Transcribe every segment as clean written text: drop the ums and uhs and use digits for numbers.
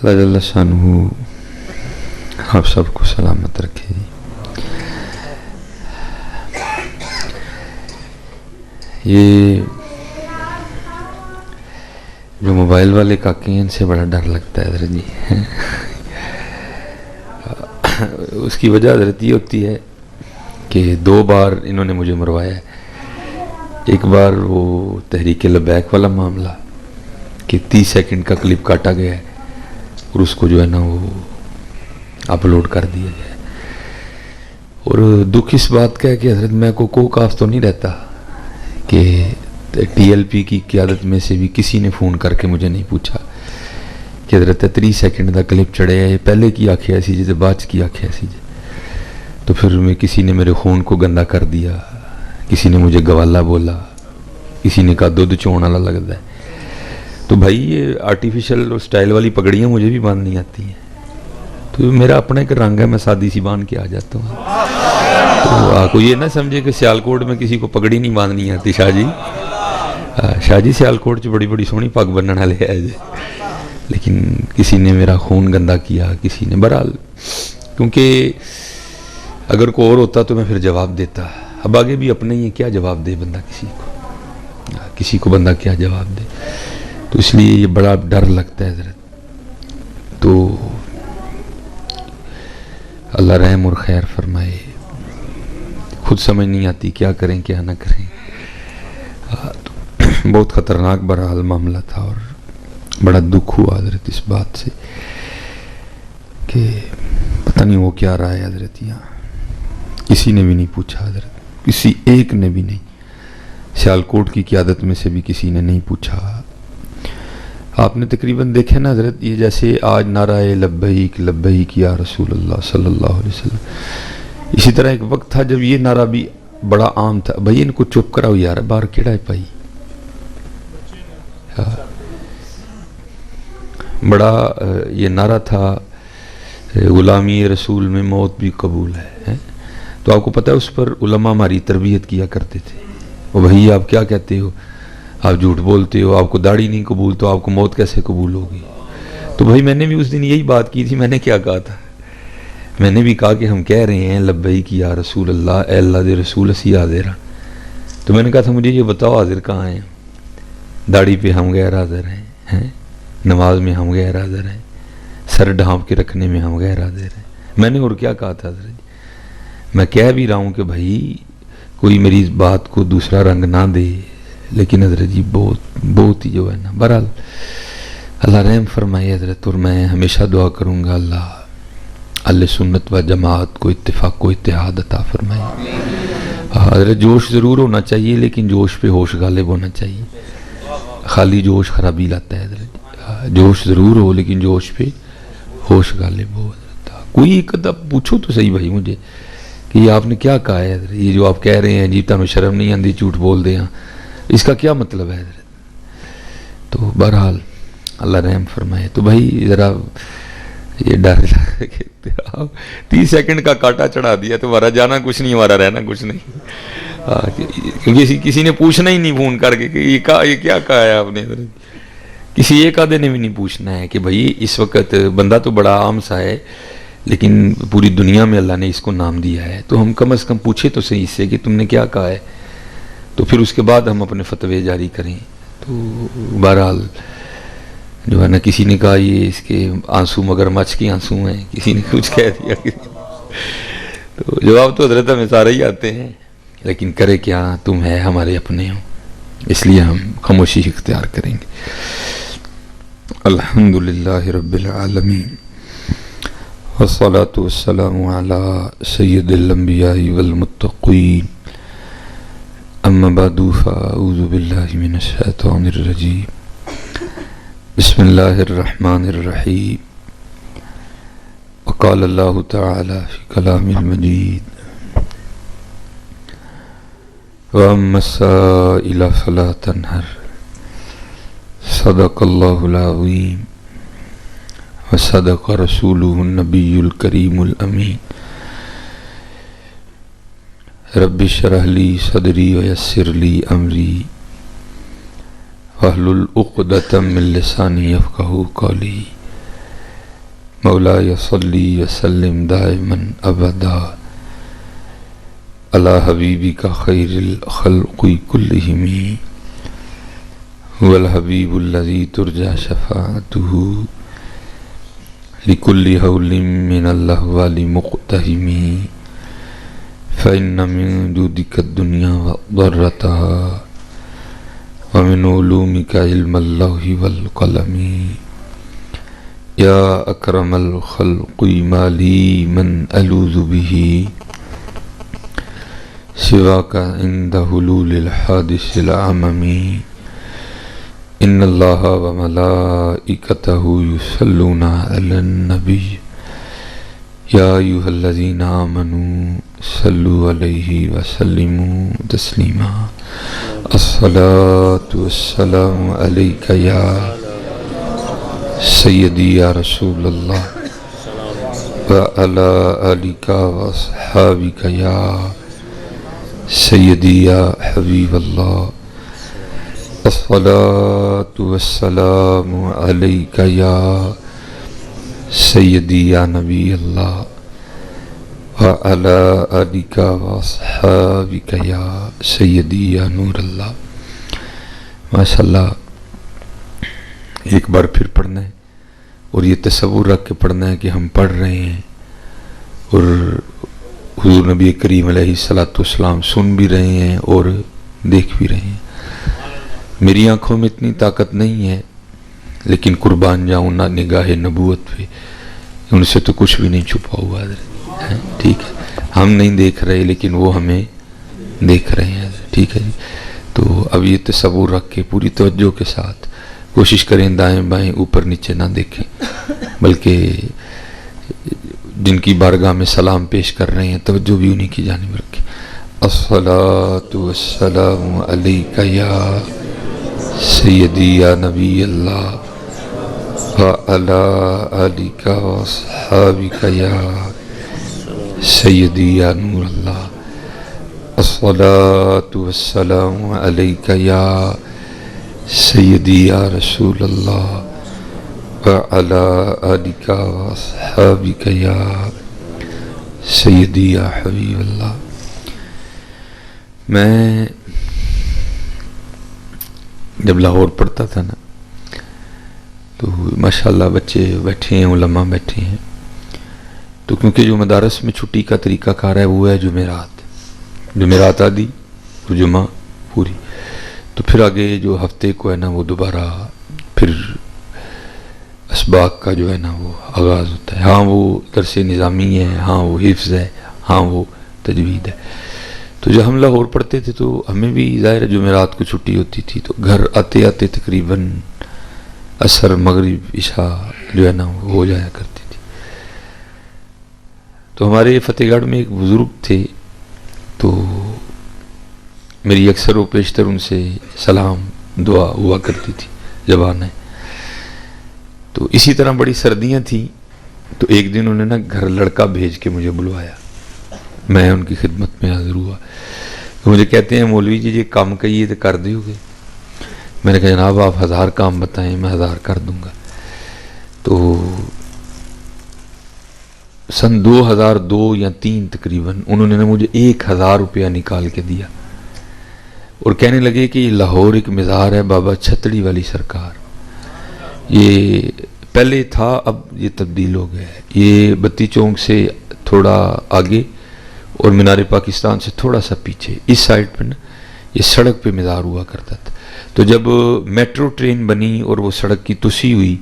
اللہ جل شانہ آپ سب کو سلامت رکھے. یہ جو موبائل والے کاکے ہیں ان سے بڑا ڈر لگتا ہے حضرت جی. اس کی وجہ حضرت یہ ہوتی ہے کہ 2 بار انہوں نے مجھے مروایا ہے. ایک بار وہ تحریک لبیک والا معاملہ کہ 30 سیکنڈ کا کلپ کاٹا گیا ہے اور اس کو جو ہے نا وہ اپلوڈ کر دیا جائے. اور دکھ اس بات کا ہے کہ حضرت میں کو کاف تو نہیں رہتا کہ ٹی ایل پی کی قیادت میں سے بھی کسی نے فون کر کے مجھے نہیں پوچھا کہ حضرت 30 سیکنڈ کا کلپ چڑھے ہے, یہ پہلے کی آکھیا سی جی بعد کی آکھیا سی جی. تو پھر میں کسی نے میرے خون کو گندا کر دیا, کسی نے مجھے گوالا بولا, کسی نے کہا دودھ چون والا لگتا ہے. تو بھائی یہ آرٹیفیشل اور سٹائل والی پگڑیاں مجھے بھی باندھنی آتی ہیں. تو میرا اپنا ایک رنگ ہے, میں سادی سی باندھ کے آ جاتا ہوں. تو آپ کو یہ نہ سمجھے کہ سیالکوٹ میں کسی کو پگڑی نہیں باندھنی آتی. شاہ جی سیالکوٹ بڑی بڑی سونی پگ بننے والے ہے جی, لیکن کسی نے میرا خون گندا کیا, کسی نے. بہرحال کیونکہ اگر کوئی اور ہوتا تو میں پھر جواب دیتا. اب آگے بھی اپنے ہی کیا جواب دے بندہ, کسی کو بندہ کیا جواب دے. تو اس لیے یہ بڑا ڈر لگتا ہے حضرت. تو اللہ رحم اور خیر فرمائے. خود سمجھ نہیں آتی کیا کریں کیا نہ کریں. بہت خطرناک بہرحال معاملہ تھا اور بڑا دکھ ہوا حضرت اس بات سے کہ پتہ نہیں وہ کیا رہا ہے حضرت. یہاں کسی نے بھی نہیں پوچھا حضرت, کسی ایک نے بھی نہیں. سیالکوٹ کی قیادت میں سے بھی کسی نے نہیں پوچھا. آپ نے تقریباً دیکھے نا حضرت, یہ جیسے آج نعرہ لبیک لبیک یا رسول اللہ صلی اللہ علیہ وسلم, اسی طرح ایک وقت تھا جب یہ نعرہ بھی بڑا عام تھا. بھائی ان کو چپ کراؤ یار, باہر کیڑا ہے پائی. بڑا یہ نعرہ تھا غلامی رسول میں موت بھی قبول ہے. تو آپ کو پتہ ہے اس پر علماء ہماری تربیت کیا کرتے تھے. اور بھائی آپ کیا کہتے ہو, آپ جھوٹ بولتے ہو, آپ کو داڑھی نہیں قبول تو آپ کو موت کیسے قبول ہوگی. تو بھائی میں نے بھی اس دن یہی بات کی تھی. میں نے کیا کہا تھا, میں نے بھی کہا کہ ہم کہہ رہے ہیں لبیک یا رسول اللہ, اے اللہ دے رسول اسی حاضر ہیں. تو میں نے کہا تھا مجھے یہ بتاؤ حاضر کہاں ہیں. داڑھی پہ ہم غیر حاضر ہیں, نماز میں ہم غیر حاضر ہیں, سر ڈھانپ کے رکھنے میں ہم غیر حاضر ہیں. میں نے اور کیا کہا تھا حضرت. میں کہہ بھی رہا ہوں کہ بھائی کوئی میری بات کو دوسرا رنگ نہ دے, لیکن حضرت جی بہت ہی جو ہے نا. بہرحال اللہ رحم فرمائے حضرت. اور میں ہمیشہ دعا کروں گا اللہ اہل سنت و جماعت کو اتفاق و اتحاد عطا فرمائے. حضرت جوش ضرور ہونا چاہیے لیکن جوش پہ ہوش غالب ہونا چاہیے. خالی جوش خرابی لاتا ہے حضرت. جوش ضرور ہو لیکن جوش پہ ہوش غالب ہو. کوئی ایک ادب پوچھو تو صحیح بھائی مجھے کہ یہ آپ نے کیا کہا ہے حضرت. یہ جو آپ کہہ رہے ہیں جی تمہیں شرم نہیں آندی جھوٹ بول دے, اس کا کیا مطلب ہے حضرت. تو بہرحال اللہ رحم فرمائے. تو بھائی ذرا یہ ڈر 30 سیکنڈ کا کاٹا چڑھا دیا تو ہمارا جانا کچھ نہیں, ہمارا رہنا کچھ نہیں. کیونکہ کسی نے پوچھنا ہی نہیں فون کر کے کہ یہ کیا کہا ہے آپ نے. کسی ایک آدھے نے بھی نہیں پوچھنا ہے کہ بھائی اس وقت بندہ تو بڑا عام سا ہے لیکن پوری دنیا میں اللہ نے اس کو نام دیا ہے, تو ہم کم از کم پوچھے تو صحیح سے کہ تم نے کیا کہا ہے, تو پھر اس کے بعد ہم اپنے فتوے جاری کریں. تو بہرحال جو ہے نا کسی نے کہا یہ اس کے آنسو مگرمچھ کے آنسو ہیں, کسی نے کچھ کہہ دیا. تو جواب تو حضرت ہمیں سارے ہی آتے ہیں, لیکن کرے کیا, تم ہے ہمارے اپنے ہو, اس لیے ہم خاموشی اختیار کریں گے. الحمدللہ رب العالمین والصلاة والسلام علی سید الانبیاء والمتقین. اما بعد فاعوذ باللہ من الشیطان الرجیم. بسم اللہ الرحمن الرحیم. وقال اللہ تعالی فی کلام المجید وَأَمَّا السَّائِلَ فَلَا تَنْهَرْ. صدق اللہ العظیم وصدق رسولہ النبی الکریم الامین. رب اشرح لی صدری ویسر لی امری واحلل عقدۃ من لسانی یفقہوا قولی. مولاي صلی وسلم دائما ابدا علی حبیبک خیر الخلق کلہم هو الحبیب الذی ترجى شفاعته لكل حول من الاحوال مقتحم فإن من جودك الدنيا وضرتها ومن علومك علم اللوح والقلم يا أكرم الخلق ما لي من ألوذ به سواك عند حلول الحادث العمم إن الله وملائكته يصلون على النبي يا أيها الذين آمنوا صلوا عليه وسلموا تسليما الصلاة والسلام عليك يا سيدي يا رسول الله وعلى آلك وأصحابك يا سيدي يا حبيب الله الصلاة والسلام عليك يا سيدي يا نبي الله وعلى آلك وأصحابك يا سيدي يا نور الله. ماشاءاللہ ایک بار پھر پڑھنا ہے اور یہ تصور رکھ کے پڑھنا ہے کہ ہم پڑھ رہے ہیں اور حضور نبی کریم علیہ الصلوۃ والسلام سن بھی رہے ہیں اور دیکھ بھی رہے ہیں. میری آنکھوں میں اتنی طاقت نہیں ہے لیکن قربان جاؤں نہ نگاہ نبوت پہ، ان سے تو کچھ بھی نہیں چھپا ہوا ہے. ٹھیک ہے، ہم نہیں دیکھ رہے لیکن وہ ہمیں دیکھ رہے ہیں. ٹھیک ہے جی. تو اب یہ تصور رکھ کے پوری توجہ کے ساتھ کوشش کریں دائیں بائیں اوپر نیچے نہ دیکھیں، بلکہ جن کی بارگاہ میں سلام پیش کر رہے ہیں توجہ بھی انہی کی جانب رکھیں. الصلاۃ والسلام علیک یا سیدی یا نبی اللہ وعلی آلک واصحابک یا سیدی یا نور اللہ. الصلاۃ والسلام علیک یا سیدی یا رسول اللہ وعلی آلک واصحابک یا سیدی یا حبیب اللہ. میں جب لاہور پڑھتا تھا نا تو ماشاءاللہ بچے بیٹھے ہیں، علماء بیٹھے ہیں، تو کیونکہ جو مدارس میں چھٹی کا طریقہ کار ہے وہ ہے جمعرات آدھی اور جمعہ پوری، تو پھر آگے جو ہفتے کو ہے نا وہ دوبارہ پھر اسباق کا جو ہے نا وہ آغاز ہوتا ہے. ہاں وہ درس نظامی ہے، ہاں وہ حفظ ہے، ہاں وہ تجوید ہے. تو جب ہم لاہور پڑھتے تھے تو ہمیں بھی ظاہر جمعرات کو چھٹی ہوتی تھی، تو گھر آتے آتے تقریباً عصر مغرب عشاء جو ہے نا وہ ہو جایا کرتی تھی. تو ہمارے فتح گڑھ میں ایک بزرگ تھے، تو میری اکثر و پیشتر ان سے سلام دعا ہوا کرتی تھی جب آنا ہے. تو اسی طرح بڑی سردیاں تھیں، تو ایک دن انہوں نے نا گھر لڑکا بھیج کے مجھے بلوایا. میں ان کی خدمت میں حاضر ہوا. تو مجھے کہتے ہیں مولوی جی یہ کام کہیے تو کر دیو گے؟ میں نے کہا جناب آپ 1000 کام بتائیں میں 1000 کر دوں گا. تو سن 2002 یا 2003 تقریباً انہوں نے مجھے 1000 روپیہ نکال کے دیا اور کہنے لگے کہ یہ لاہور ایک مزار ہے بابا چھتڑی والی سرکار، یہ پہلے تھا اب یہ تبدیل ہو گیا ہے، یہ بتی چونک سے تھوڑا آگے اور مینار پاکستان سے تھوڑا سا پیچھے اس سائڈ پہ نا یہ سڑک پہ مزار ہوا کرتا تھا. تو جب میٹرو ٹرین بنی اور وہ سڑک کی توسیع ہوئی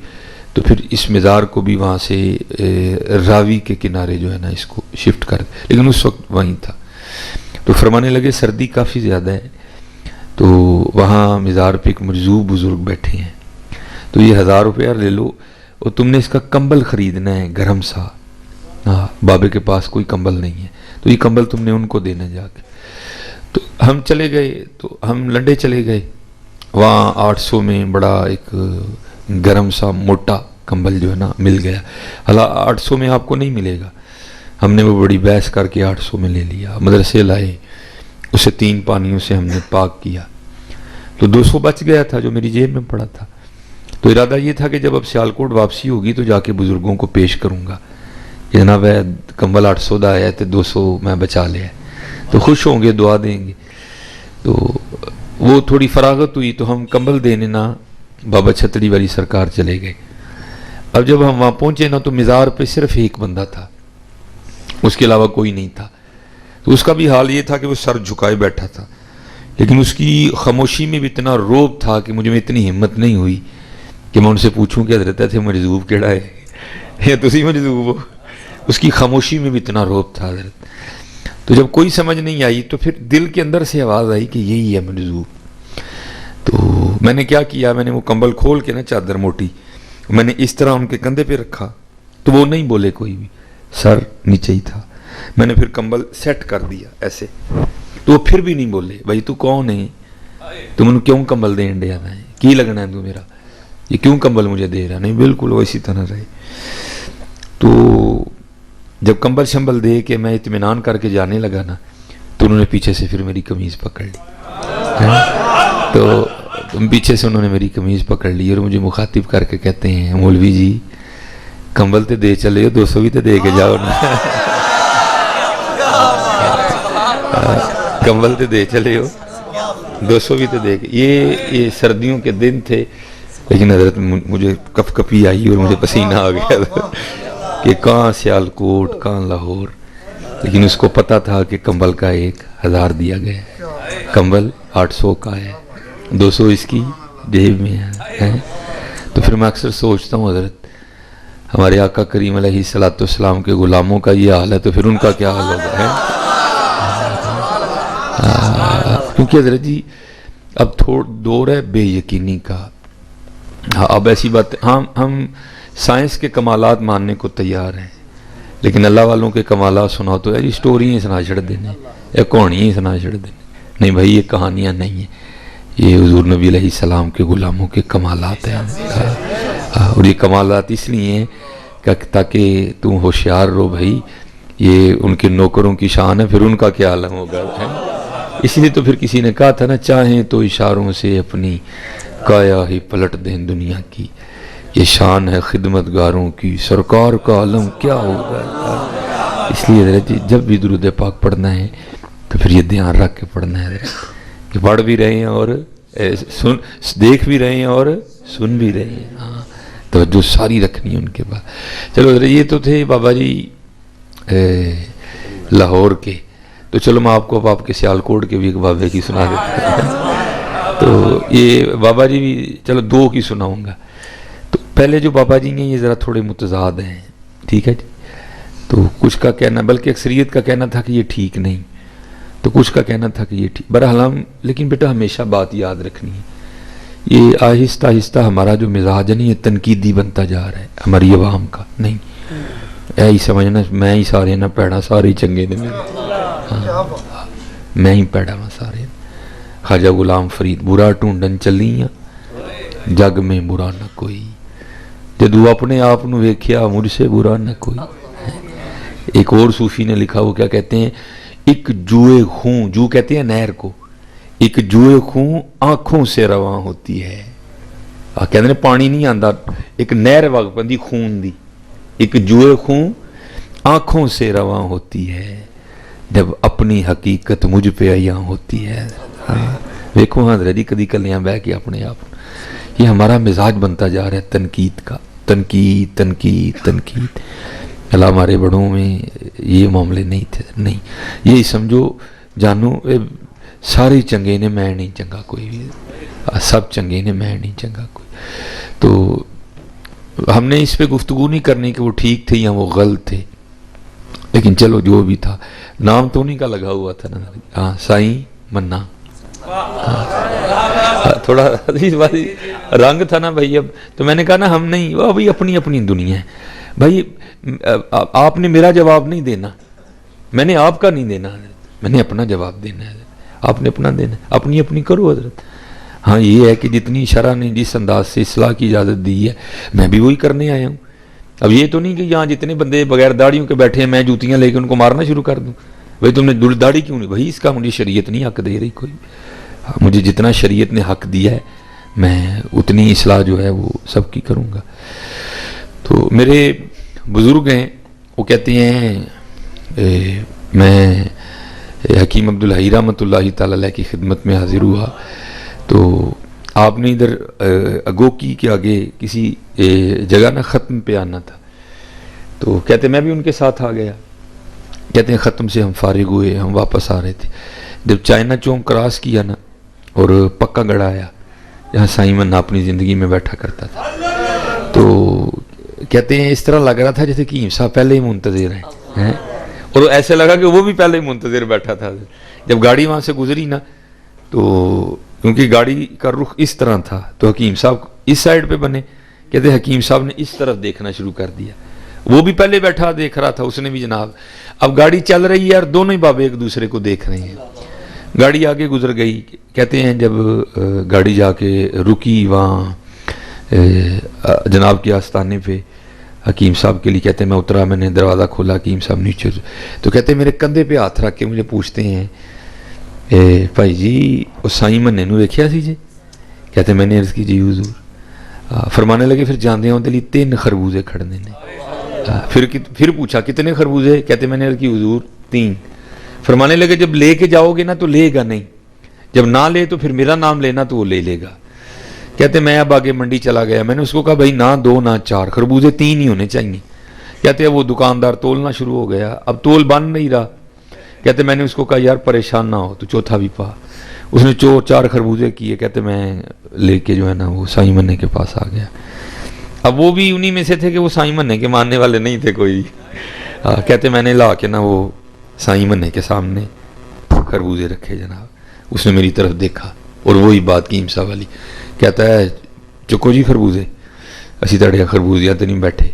تو پھر اس مزار کو بھی وہاں سے راوی کے کنارے جو ہے نا اس کو شفٹ کر دیا، لیکن اس وقت وہیں تھا. تو فرمانے لگے سردی کافی زیادہ ہے، تو وہاں مزار پہ ایک مجذوب بزرگ بیٹھے ہیں، تو یہ 1000 روپیہ لے لو اور تم نے اس کا کمبل خریدنا ہے گرم سا. ہاں بابے کے پاس کوئی کمبل نہیں ہے تو یہ کمبل تم نے ان کو دینا جا کے. تو ہم چلے گئے، تو ہم لنڈے چلے گئے، وہاں 800 میں بڑا ایک گرم سا موٹا کمبل جو ہے نا مل گیا. حالانکہ 800 میں آپ کو نہیں ملے گا. ہم نے وہ بڑی بحث کر کے 800 میں لے لیا، مدرسے لائے، اسے 3 پانیوں سے ہم نے پاک کیا، تو 200 بچ گیا تھا جو میری جیب میں پڑا تھا. تو ارادہ یہ تھا کہ جب اب سیالکوٹ واپسی ہوگی تو جا کے بزرگوں کو پیش کروں گا کہ جناب کمبل 800 دا آیا تو 200 میں بچا لیا، تو خوش ہوں گے، دعا دیں گے۔ تو وہ تھوڑی فراغت ہوئی تو ہم کمبل دینے نہ بابا چھتڑی والی سرکار چلے گئے۔ اب جب ہم وہاں پہنچے نا تو مزار پہ صرف ایک بندہ تھا، اس کے علاوہ کوئی نہیں تھا۔ تو اس کا بھی حال یہ تھا کہ وہ سر جھکائے بیٹھا تھا، لیکن اس کی خاموشی میں بھی اتنا روب تھا کہ مجھے اتنی ہمت نہیں ہوئی کہ میں ان سے پوچھوں کہ حضرت تھے مجذوب کیڑا ہے یا تسی مجذوب ہو۔ اس کی خاموشی میں بھی اتنا روب تھا حضرت۔ تو جب کوئی سمجھ نہیں آئی تو پھر دل کے اندر سے آواز آئی کہ یہی ہے مجذوب۔ تو میں نے کیا کیا، میں نے وہ کمبل کھول کے نا چادر موٹی میں نے اس طرح ان کے کندھے پہ رکھا، تو وہ نہیں بولے کوئی بھی، سر نیچے ہی تھا۔ میں نے پھر کمبل سیٹ کر دیا ایسے، تو وہ پھر بھی نہیں بولے، بھائی تو کون ہے، تم انہوں کیوں کمبل دین دیا ہے، کی لگنا ہے تو میرا، یہ کیوں کمبل مجھے دے رہا؟ نہیں، بالکل وہ اسی طرح رہے۔ تو جب کمبل شمبل دے کے میں اطمینان کر کے جانے لگا نا تو انہوں نے پیچھے سے پھر میری قمیض پکڑ لی، تو پیچھے سے انہوں نے میری قمیض پکڑ لی اور مجھے مخاطب کر کے کہتے ہیں مولوی جی کمبل تے دے چلے ہو، 200 بھی تے دے کے جاؤ نا، کمبل تے دے چلے ہو، 200 بھی تے دے کے۔ یہ سردیوں کے دن تھے، لیکن حضرت مجھے کپ کپی آئی اور مجھے پسینہ آ گیا کہ کہاں سیالکوٹ کہاں لاہور، لیکن اس کو پتا تھا کہ کمبل کا 1000 دیا گیا ہے، کمبل 800 کا ہے، 200 اس کی جیب میں ہے۔ تو پھر میں اکثر سوچتا ہوں حضرت ہمارے آقا کریم علیہ الصلوۃ والسلام کے غلاموں کا یہ حال ہے تو پھر ان کا کیا حال ہوگا ہے؟ کیونکہ حضرت جی اب تھوڑا دور ہے بے یقینی کا۔ اب ایسی بات، ہم سائنس کے کمالات ماننے کو تیار ہیں، لیکن اللہ والوں کے کمالات سناؤ تو یار سٹوری ہی سنا چھڑ دینے یا کہانی ہی سنا چھڑ دینے۔ نہیں بھائی، یہ کہانیاں نہیں ہیں، یہ حضور نبی علیہ السلام کے غلاموں کے کمالات ہیں، اور یہ کمالات اس لیے ہیں کہ تاکہ تم ہوشیار رہو بھائی، یہ ان کے نوکروں کی شان ہے، پھر ان کا کیا عالم ہوگا ہے۔ اس لیے تو پھر کسی نے کہا تھا نا، چاہیں تو اشاروں سے اپنی کایا ہی پلٹ دیں دنیا کی، یہ شان ہے خدمت گاروں کی، سرکار کا عالم کیا ہوگا۔ اس لیے حضرت جی جب بھی درود پاک پڑھنا ہے تو پھر یہ دھیان رکھ کے پڑھنا ہے حضرت، کہ پڑھ بھی رہے ہیں اور دیکھ بھی رہے ہیں اور سن بھی رہے ہیں، ہاں توجہ ساری رکھنی ہے ان کے بعد۔ چلو حضرت یہ تو تھے بابا جی لاہور کے، تو چلو میں آپ کو اب آپ کے سیالکوٹ کے بھی ایک بابے کی سنا دیتا ہوں۔ تو یہ بابا جی بھی چلو 2 کی سناؤں گا۔ تو پہلے جو بابا جی ہیں یہ ذرا تھوڑے متضاد ہیں، ٹھیک ہے جی۔ تو کچھ کا کہنا، بلکہ اکثریت کا کہنا تھا کہ یہ ٹھیک نہیں، تو کچھ کا کہنا تھا کہ یہ ٹھیک۔ بہرحال ہم لیکن بیٹا ہمیشہ بات یاد رکھنی ہے، یہ آہستہ آہستہ ہمارا جو مزاج ہے نہیں، یہ تنقیدی بنتا جا رہا ہے ہماری عوام کا، نہیں ایہی سمجھنا میں ہی سارے نہ پیڑا، سارے ہی چنگے نے میں ہی پیڑا ہوں سارے۔ خواجہ غلام فرید، برا ٹونڈن چلیاں جگ میں برا نہ کوئی، جدو اپنے آپ نو ویکھیا مجھ سے برا نہ کوئی۔ ایک اور صوفی نے لکھا، وہ کیا کہتے ہیں، ایک جوئے خون، جو کہتے ہیں نہر کو، ایک جوئے خون آنکھوں سے رواں ہوتی ہے۔ کہتے ہیں پانی نہیں آندا، ایک نہر وگ پندی خون دی، ایک جوئے خون آنکھوں سے رواں ہوتی ہے، جب اپنی حقیقت مجھ پہ عیاں ہوتی ہے۔ دیکھو ہاں حضرت جی کدی کلیاں بہ کے اپنے آپ، یہ ہمارا مزاج بنتا جا رہا ہے تنقید کا، تنقید تنقید تنقید۔ اللہ ہمارے بڑوں میں یہ معاملے نہیں تھے، نہیں یہی سمجھو جانو سارے چنگے نے، میں نہیں چنگا کوئی بھی، سب چنگے نے، میں نہیں چنگا کوئی۔ تو ہم نے اس پہ گفتگو نہیں کرنی کہ وہ ٹھیک تھے یا وہ غلط تھے، لیکن چلو جو بھی تھا، نام تو نہیں کا لگا ہوا تھا نا، ہاں سائیں منا، تھوڑا رنگ تھا نا بھائی۔ اب تو میں نے کہا نا ہم نہیں، وہ بھائی اپنی اپنی دنیا ہے بھائی، آپ نے میرا جواب نہیں دینا، میں نے آپ کا نہیں دینا حضرت، میں نے اپنا جواب دینا ہے حضرت، آپ نے اپنا دینا، اپنی اپنی کرو حضرت۔ ہاں یہ ہے کہ جتنی شرع نے جس انداز سے اصلاح کی اجازت دی ہے میں بھی وہی کرنے آیا ہوں۔ اب یہ تو نہیں کہ یہاں جتنے بندے بغیر داڑھیوں کے بیٹھے ہیں میں جوتیاں لے کے ان کو مارنا شروع کر دوں، بھائی تم نے داڑھی کیوں نہیں؟ بھائی اس کا مجھے شریعت نہیں حق دے رہی کوئی، مجھے جتنا شریعت نے حق دیا ہے میں اتنی اصلاح جو ہے وہ سب کی کروں گا. تو میرے بزرگ ہیں وہ کہتے ہیں میں حکیم عبدالحی رحمۃ اللہ تعالی علیہ کی خدمت میں حاضر ہوا تو آپ نے ادھر اگوکی کے آگے کسی جگہ نا ختم پہ آنا تھا. تو کہتے میں بھی ان کے ساتھ آ گیا. کہتے ہیں ختم سے ہم فارغ ہوئے, ہم واپس آ رہے تھے, جب چائنا چوک کراس کیا نا اور پکا گڑھ آیا جہاں سائمن اپنی زندگی میں بیٹھا کرتا تھا, تو کہتے ہیں اس طرح لگ رہا تھا جیسے کہ صاحب پہلے ہی منتظر ہیں, اور ایسے لگا کہ وہ بھی پہلے ہی منتظر بیٹھا تھا. جب گاڑی وہاں سے گزری نا تو کیونکہ گاڑی کا رخ اس طرح تھا تو حکیم صاحب اس سائڈ پہ بنے. کہتے حکیم صاحب نے اس طرف دیکھنا شروع کر دیا, وہ بھی پہلے بیٹھا دیکھ رہا تھا, اس نے بھی جناب. اب گاڑی چل رہی ہے اور دونوں ہی بابے ایک دوسرے کو دیکھ رہے ہیں. گاڑی آگے گزر گئی. کہتے ہیں جب گاڑی جا کے رکی وہاں جناب کے آستانے پہ حکیم صاحب کے لیے, کہتے ہیں میں اترا, میں نے دروازہ کھولا, حکیم صاحب نیچے, تو کہتے ہیں میرے کندھے پہ ہاتھ رکھ کے مجھے پوچھتے ہیں بھائی جی وہ سائیں مننے نو ویکھیا سی جی؟ کہتے میں نے عرض کی جی حضور. فرمانے لگے پھر جاندے ہوں دلی 3 خربوزے کھڑنے نے. پھر پوچھا کتنے خربوزے؟ کہتے میں نے عرض کی حضور 3. فرمانے لگے جب لے کے جاؤ گے نا تو لے گا نہیں, جب نہ لے تو پھر میرا نام لینا تو وہ لے لے گا. کہتے میں اب آگے منڈی چلا گیا, میں نے اس کو کہا بھائی نہ 2 نہ 4 خربوزے 3 ہی ہونے چاہیے. کہتے ہیں وہ دکاندار تولنا شروع ہو گیا, اب تول بن نہیں رہا. کہتے میں نے اس کو کہا یار پریشان نہ ہو تو چوتھا بھی پا. اس نے 4 خربوزے کیے. کہتے میں لے کے جو ہے نا وہ سائیں مننے کے پاس آ گیا. اب وہ بھی انہی میں سے تھے کہ وہ سائیں مننے کے ماننے والے نہیں تھے کوئی. کہتے میں نے لا کے نا وہ سائیں مننے کے سامنے خربوزے رکھے جناب. اس نے میری طرف دیکھا اور وہی بات کی امسا والی. کہتا ہے چکو جی خربوزے, اسی طرح خربوزیاں تو نہیں بیٹھے.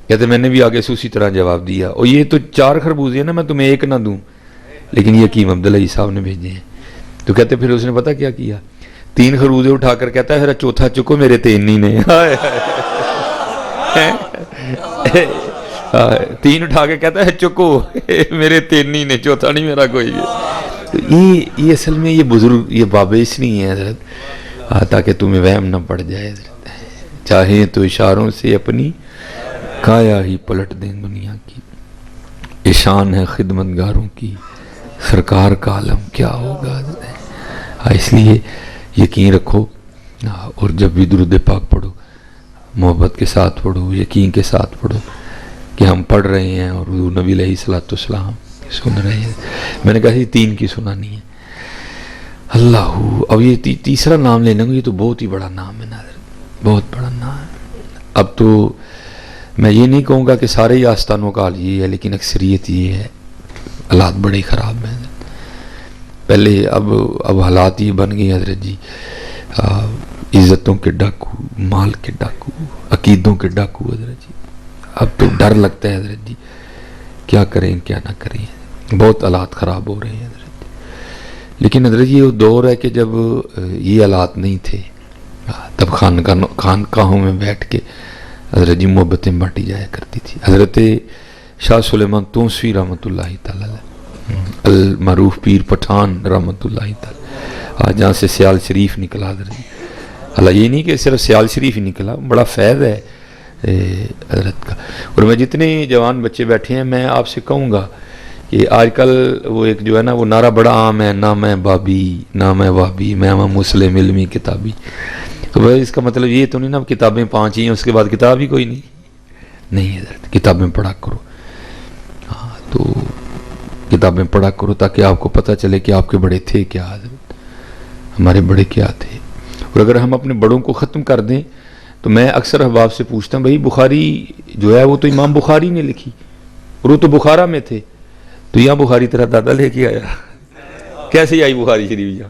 کہتے میں نے بھی آگے سے اسی طرح جواب دیا, اور یہ تو 4 خربوزے ہیں نا, میں تمہیں 1 نہ دوں, لیکن یہ حکیم عبدالحی صاحب نے بھیجے ہیں. تو کہتے پھر اس نے پتہ کیا کیا, 3 خربوزے اٹھا کر کہتا ہے پھر چوتھا چکو میرے 3 ہی نے. 3 اٹھا کے کہتا ہے چکو میرے 3 ہی نے, چوتھا نہیں میرا کوئی. یہ اصل میں یہ بزرگ یہ بابے اس نہیں ہے حضرت, تاکہ تمہیں وہم نہ پڑ جائے حضرت. چاہے تو اشاروں سے اپنی کایا ہی پلٹ دیں دنیا کی, یہ شان ہے خدمتگاروں کی, سرکار کا عالم کیا ہوگا. اس لیے یقین رکھو, اور جب بھی درود پاک پڑھو محبت کے ساتھ پڑھو, یقین کے ساتھ پڑھو کہ ہم پڑھ رہے ہیں اور حضور نبی علیہ الصلوۃ والسلام سن رہے ہیں. میں نے کہا یہ 3 کی سنانی ہے. اللہ, اب یہ تیسرا نام لینا یہ تو بہت ہی بڑا نام ہے ناظر, بہت بڑا نام ہے. اب تو میں یہ نہیں کہوں گا کہ سارے ہی آستانوں کا حال یہ ہے, لیکن اکثریت یہ ہے. حالات بڑے خراب ہیں پہلے, اب حالات یہ بن گئی حضرت جی, عزتوں کے ڈاکو, مال کے ڈاکو, عقیدوں کے ڈاکو حضرت جی. اب تو ڈر لگتا ہے حضرت جی کیا کریں کیا نہ کریں, بہت حالات خراب ہو رہے ہیں حضرت جی. لیکن حضرت جی وہ دور ہے کہ جب یہ حالات نہیں تھے تب خانقاہوں میں بیٹھ کے حضرت جی محبتیں بانٹی جایا کرتی تھی. حضرت شاہ سلیمان توسوی رحمۃ اللہ تعالی المعروف پیر پٹھان رحمۃ اللہ تعالی, جہاں سے سیال شریف نکلا حضرت جی. حالانکہ یہ نہیں کہ صرف سیال شریف ہی نکلا, بڑا فیض ہے حضرت کا. اور میں جتنے جوان بچے بیٹھے ہیں میں آپ سے کہوں گا کہ آج کل وہ ایک جو ہے نا وہ نعرہ بڑا عام ہے, نہ میں بابی نہ میں وابی, میں مسلم علمی کتابی. تو بھائی اس کا مطلب یہ تو نہیں نا کتابیں 5 ہی ہیں اس کے بعد کتاب ہی کوئی نہیں حضرت. کتابیں پڑھا کرو, تو کتابیں پڑھا کرو تاکہ آپ کو پتہ چلے کہ آپ کے بڑے تھے کیا حضرت, ہمارے بڑے کیا تھے. اور اگر ہم اپنے بڑوں کو ختم کر دیں تو میں اکثر احباب سے پوچھتا ہوں بھائی بخاری جو ہے وہ تو امام بخاری نے لکھی اور وہ تو بخارا میں تھے, تو یہاں بخاری تیرا دادا لے کے آیا, کیسے آئی بخاری شریف یہاں؟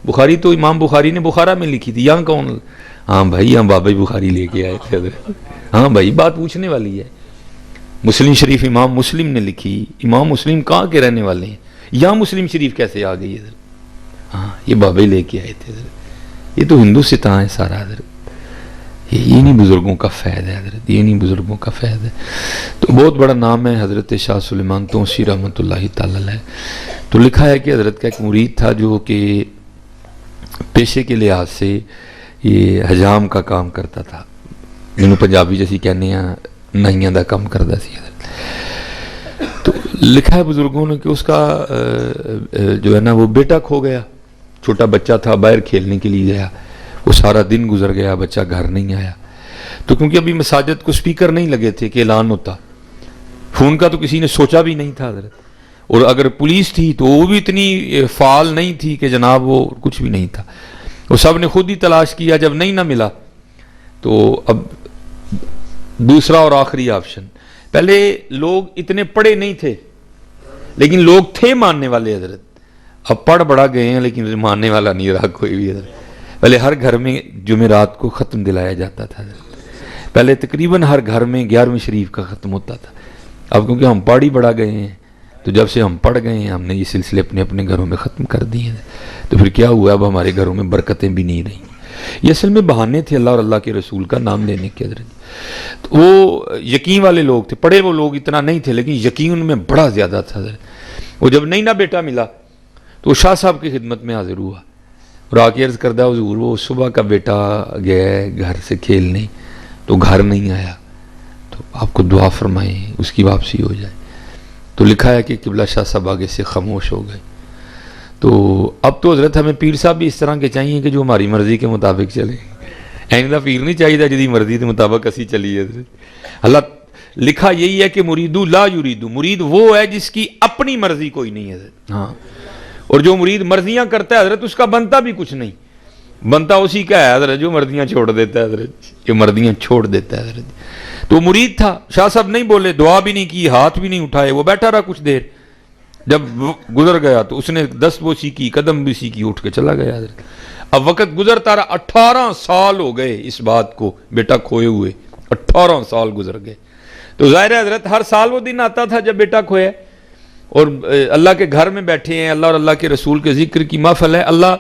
بخاری تو امام بخاری نے بخارا میں لکھی تھی, یہاں کون؟ ہاں بھائی یہاں بابا بخاری لے کے آئے تھے حضرت. ہاں بھائی بات پوچھنے والی ہے. مسلم شریف امام مسلم نے لکھی, امام مسلم کہاں کے رہنے والے ہیں, یہاں مسلم شریف کیسے آ گئی حضرت؟ ہاں یہ بابا لے کے آئے تھے حضرت. یہ تو ہندوستان ہے سارا حضرت, یہ نہیں بزرگوں کا فیض ہے حضرت, یہ نہیں بزرگوں کا فیض ہے. تو بہت بڑا نام ہے حضرت شاہ سلیمان توسی رحمۃ اللہ تعالی علیہ. تو لکھا ہے کہ حضرت کا ایک مرید تھا جو کہ پیشے کے لحاظ سے یہ حجام کا کام کرتا تھا، جنہوں پنجابی جیسی کہنے ہیں نائیاں دا کام کرتا سی حضرت۔ تو لکھا ہے بزرگوں نے کہ اس کا جو ہے نا وہ بیٹا کھو گیا، چھوٹا بچہ تھا، باہر کھیلنے کے لیے گیا، وہ سارا دن گزر گیا، بچہ گھر نہیں آیا۔ تو کیونکہ ابھی مساجد کو سپیکر نہیں لگے تھے کہ اعلان ہوتا، فون کا تو کسی نے سوچا بھی نہیں تھا حضرت، اور اگر پولیس تھی تو وہ بھی اتنی فعال نہیں تھی کہ جناب وہ کچھ بھی نہیں تھا، وہ سب نے خود ہی تلاش کیا، جب نہیں نہ ملا تو اب دوسرا اور آخری آپشن، پہلے لوگ اتنے پڑھے نہیں تھے لیکن لوگ تھے ماننے والے حضرت، اب پڑھ بڑا گئے ہیں لیکن ماننے والا نہیں رہا کوئی بھی حضرت۔ پہلے ہر گھر میں جمعرات کو ختم دلایا جاتا تھا حضرت، پہلے تقریباً ہر گھر میں 11ویں شریف کا ختم ہوتا تھا، اب کیونکہ ہم پڑھ ہی بڑا گئے ہیں تو جب سے ہم پڑھ گئے ہیں ہم نے یہ سلسلے اپنے اپنے گھروں میں ختم کر دیے ہیں، تو پھر کیا ہوا، اب ہمارے گھروں میں برکتیں بھی نہیں رہیں۔ یہ اصل میں بہانے تھے اللہ اور اللہ کے رسول کا نام لینے کے حضرت۔ تو وہ یقین والے لوگ تھے، پڑھے وہ لوگ اتنا نہیں تھے لیکن یقین ان میں بڑا زیادہ تھا حضرت۔ وہ جب نہیں نہ بیٹا ملا تو وہ شاہ صاحب کی خدمت میں حاضر ہوا اور آ کے عرض کردہ حضور وہ صبح کا بیٹا گیا ہے گھر سے کھیلنے تو گھر نہیں آیا، تو آپ کو دعا فرمائیں اس کی واپسی ہو جائے۔ تو لکھا ہے کہ قبلہ شاہ صاحب آگے سے خاموش ہو گئے۔ تو اب تو حضرت ہمیں پیر صاحب بھی اس طرح کے چاہیے کہ جو ہماری مرضی کے مطابق چلیں، ایندا پیر نہیں چاہیے جدی مرضی کے مطابق اسی چلیے حضرت۔ اللہ لکھا یہی ہے کہ مریدو لا یریدو، مرید وہ ہے جس کی اپنی مرضی کوئی نہیں ہے حضرت، ہاں، اور جو مرید مرضیاں کرتا ہے حضرت اس کا بنتا بھی کچھ نہیں، بنتا اسی کا ہے حضرت جو مرضیاں چھوڑ دیتا ہے حضرت، جو مرضیاں چھوڑ دیتا ہے حضرت۔ تو مرید تھا، شاہ صاحب نہیں بولے، دعا بھی نہیں کی، ہاتھ بھی نہیں اٹھائے، وہ بیٹھا رہا کچھ دیر، جب گزر گیا تو اس نے 10 بوسی کی، قدم بھی سی کی، اٹھ کے چلا گیا حضرت۔ اب وقت گزرتا رہا، 18 سال ہو گئے اس بات کو بیٹا کھوئے ہوئے، 18 سال گزر گئے۔ تو ظاہر ہے حضرت ہر سال وہ دن آتا تھا جب بیٹا کھویا، اور اللہ کے گھر میں بیٹھے ہیں، اللہ اور اللہ کے رسول کے ذکر کی محفل ہے، اللہ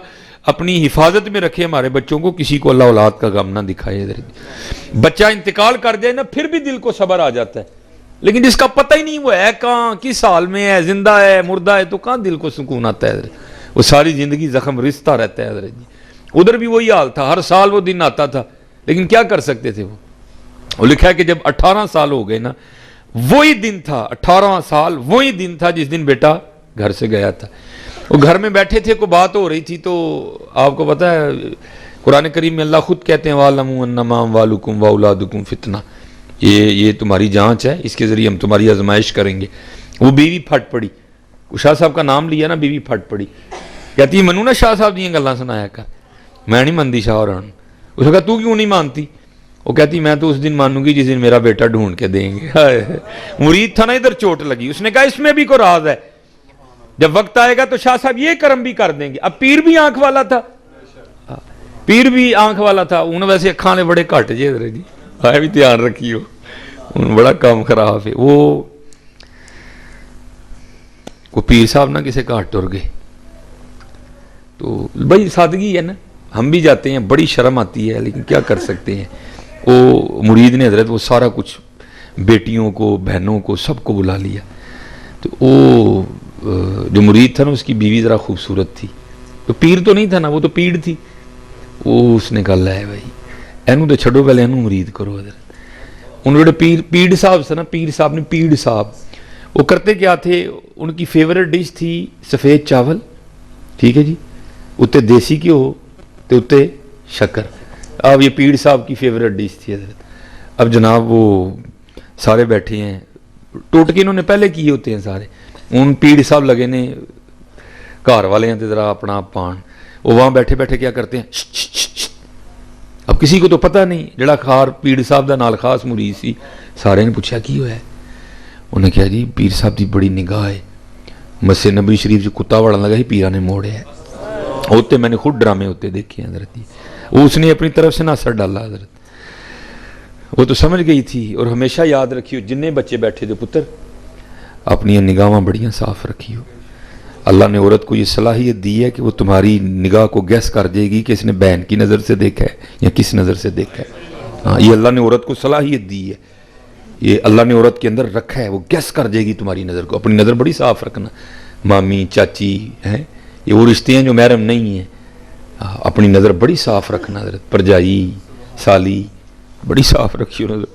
اپنی حفاظت میں رکھے ہمارے بچوں کو، کسی کو اللہ اولاد کا غم نہ دکھائے حضرت۔ بچہ انتقال کر جائے نا پھر بھی دل کو صبر آ جاتا ہے، لیکن جس کا پتہ ہی نہیں وہ ہے کہاں، کس حال میں ہے، زندہ ہے مردہ ہے، تو کہاں دل کو سکون آتا ہے حضرت، وہ ساری زندگی زخم رستا رہتا ہے حضرت جی۔ ادھر بھی وہی حال تھا، ہر سال وہ دن آتا تھا لیکن کیا کر سکتے تھے وہ لکھا ہے کہ جب 18 سال ہو گئے نا، وہی دن تھا، 18 سال وہی دن تھا جس دن بیٹا گھر سے گیا تھا۔ وہ گھر میں بیٹھے تھے، کوئی بات ہو رہی تھی، تو آپ کو پتہ ہے قرآن کریم میں اللہ خود کہتے ہیں وَاعْلَمُوا أَنَّمَا أَمْوَالُكُمْ وَأَوْلَادُكُمْ فِتْنَةٌ، یہ تمہاری جانچ ہے، اس کے ذریعے ہم تمہاری آزمائش کریں گے۔ وہ بیوی پھٹ پڑی، شاہ صاحب کا نام لیا نا، بیوی پھٹ پڑی، کہتی منو نا شاہ صاحب دیاں گلاں سنایا کر، میں نہیں مانتی شاہ اور اس نے کہا تو کیوں نہیں مانتی؟ وہ کہتی میں تو اس دن مانوں گی جس دن میرا بیٹا ڈھونڈ کے دیں گے۔ مرید تھا نا، ادھر چوٹ لگی، اس نے کہا اس میں بھی کوئی راز ہے، جب وقت آئے گا تو شاہ صاحب یہ کرم بھی کر دیں گے۔ اب پیر بھی آنکھ والا تھا، پیر بھی آنکھ والا تھا، انہوں ویسے اکھاں نے بڑے کٹ جے ادھر جی، آئے بھی دھیان رکھیو، انہوں بڑا کام خراب ہے۔ وہ پیر صاحب نہ کسے کاٹ ٹر گئے، تو بھائی سادگی ہے نا، ہم بھی جاتے ہیں، بڑی شرم آتی ہے لیکن کیا کر سکتے ہیں۔ وہ مرید نے حضرت وہ سارا کچھ بیٹیوں کو، بہنوں کو، سب کو بلا لیا۔ تو وہ جو مرید تھا نا اس کی بیوی ذرا خوبصورت تھی، تو پیر تو نہیں تھا نا، وہ تو پیڑ تھی۔ وہ اس نے کہا لے بھائی اینو تو چھڑو، پہلے اینو مرید کرو حضرت۔ انہوں نے پیڑ صاحب سے نا، پیر صاحب نے پیڑ صاحب وہ کرتے کیا تھے، ان کی فیورٹ ڈش تھی سفید چاول، ٹھیک ہے جی، اتنے دیسی گھیو تے اتنے شکر۔ اب یہ پیر صاحب کی فیورٹ ڈش تھی حضرت۔ اب جناب وہ سارے بیٹھے ہیں، ٹوٹکے انہوں نے پہلے کیے ہوتے ہیں سارے، ان پیر صاحب لگے نے گھر والے ہیں ذرا اپنا پان، وہ وہاں بیٹھے بیٹھے کیا کرتے ہیں، اب کسی کو تو پتہ نہیں، جڑا خار پیر صاحب دا نال خاص مرید سی، سارے نے پوچھا کی ہوا ہے، انہیں کہا جی پیر صاحب دی بڑی نگاہ ہے، مسجد نبوی شریف جو کتا وڑن لگا ہی پیرا نے موڑے ہے، ہوتے میں نے خود ڈرامے ہوتے دیکھے ہیں حضرت، وہ اس نے اپنی طرف سے نہ اثر ڈالا حضرت، وہ تو سمجھ گئی تھی۔ اور ہمیشہ یاد رکھیو جنہیں بچے بیٹھے تھے پتر، اپنی نگاہاں بڑیاں صاف رکھیو، اللہ نے عورت کو یہ صلاحیت دی ہے کہ وہ تمہاری نگاہ کو گیس کر دے گی کہ اس نے بہن کی نظر سے دیکھا ہے یا کس نظر سے دیکھا ہے، ہاں یہ اللہ نے عورت کو صلاحیت دی ہے، یہ اللہ نے عورت کے اندر رکھا ہے، وہ گیس کر دے گی تمہاری نظر کو، اپنی نظر بڑی صاف رکھنا، مامی چاچی ہیں یہ وہ رشتے ہیں جو محرم نہیں ہیں، اپنی نظر بڑی صاف رکھنا حضرت، پرجائی سالی بڑی صاف رکھی نظر.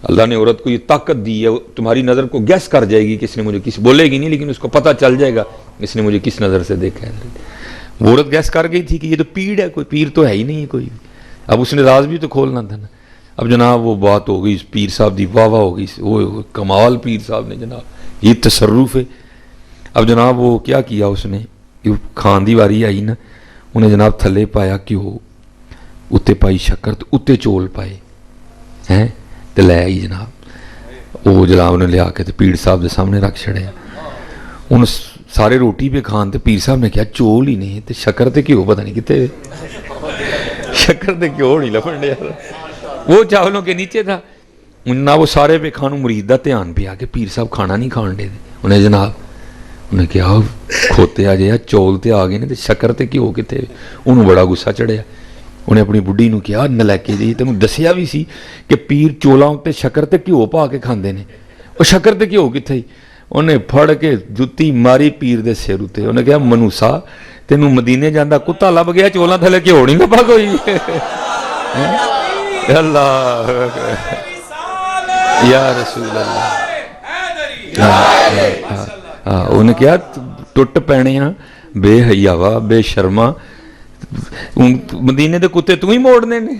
اللہ نے عورت کو یہ طاقت دی ہے، تمہاری نظر کو گیس کر جائے گی کس نے مجھے کس، بولے گی نہیں لیکن اس کو پتہ چل جائے گا اس نے مجھے کس نظر سے دیکھا ہے. وہ عورت گیس کر گئی تھی کہ یہ تو پیڑ ہے، کوئی پیر تو ہے ہی نہیں ہے کوئی. اب اس نے راز بھی تو کھولنا تھا نا. اب جناب وہ بات ہو گئی پیر صاحب دی واہ واہ ہو گئی، وہ کمال پیر صاحب نے جناب، یہ تصرف ہے. اب جناب وہ کیا کیا اس نے، کھان دی واری آئی نا، انہیں جناب تھلے پایا گھیو، اتنے پائی شکر، اتنے چول پائے ہیں تو لے آئی جناب. وہ جناب نے لیا کے پیر صاحب کے سامنے رکھ چھڑیا. ان سارے روٹی پہ کھان تے پیر صاحب نے کیا چول ہی نہیں تے شکر تے گھیو پتہ نہیں کتنے، شکر تے گھیو نہیں لبن ڈیا. وہ چاولوں کے نیچے تھا نہ، وہ سارے پہ کھانوں مرید دا دھیان پیا کہ پیر صاحب کھانا نہیں کھان دے. انہیں جناب انہیں کہا کھوتے آ جائے چول تے آ گئے نے تے شکر تے گھیو کتنے. انہوں بڑا غصہ چڑھیا. انہیں اپنی بڈھی نو کہا نلیکے جی تینوں دسیا بھی سی کہ پیر چولاں تے شکر تے گھیو پا کے کھاندے نے، وہ شکر تے گھیو کتنے. انہیں پھڑ کے جتی ماری پیر دے سر اتے. انہیں کہا منوسا تینوں مدینے جاندہ کتا لب گیا چولاں تھلے گھیو نہیں لبا کوئی. اللہ یا رسول اللہ. انہیں کیا ٹوٹ پینے ہاں بے حیاوا بے شرما، مدینے دے کتے تو ہی موڑنے نے.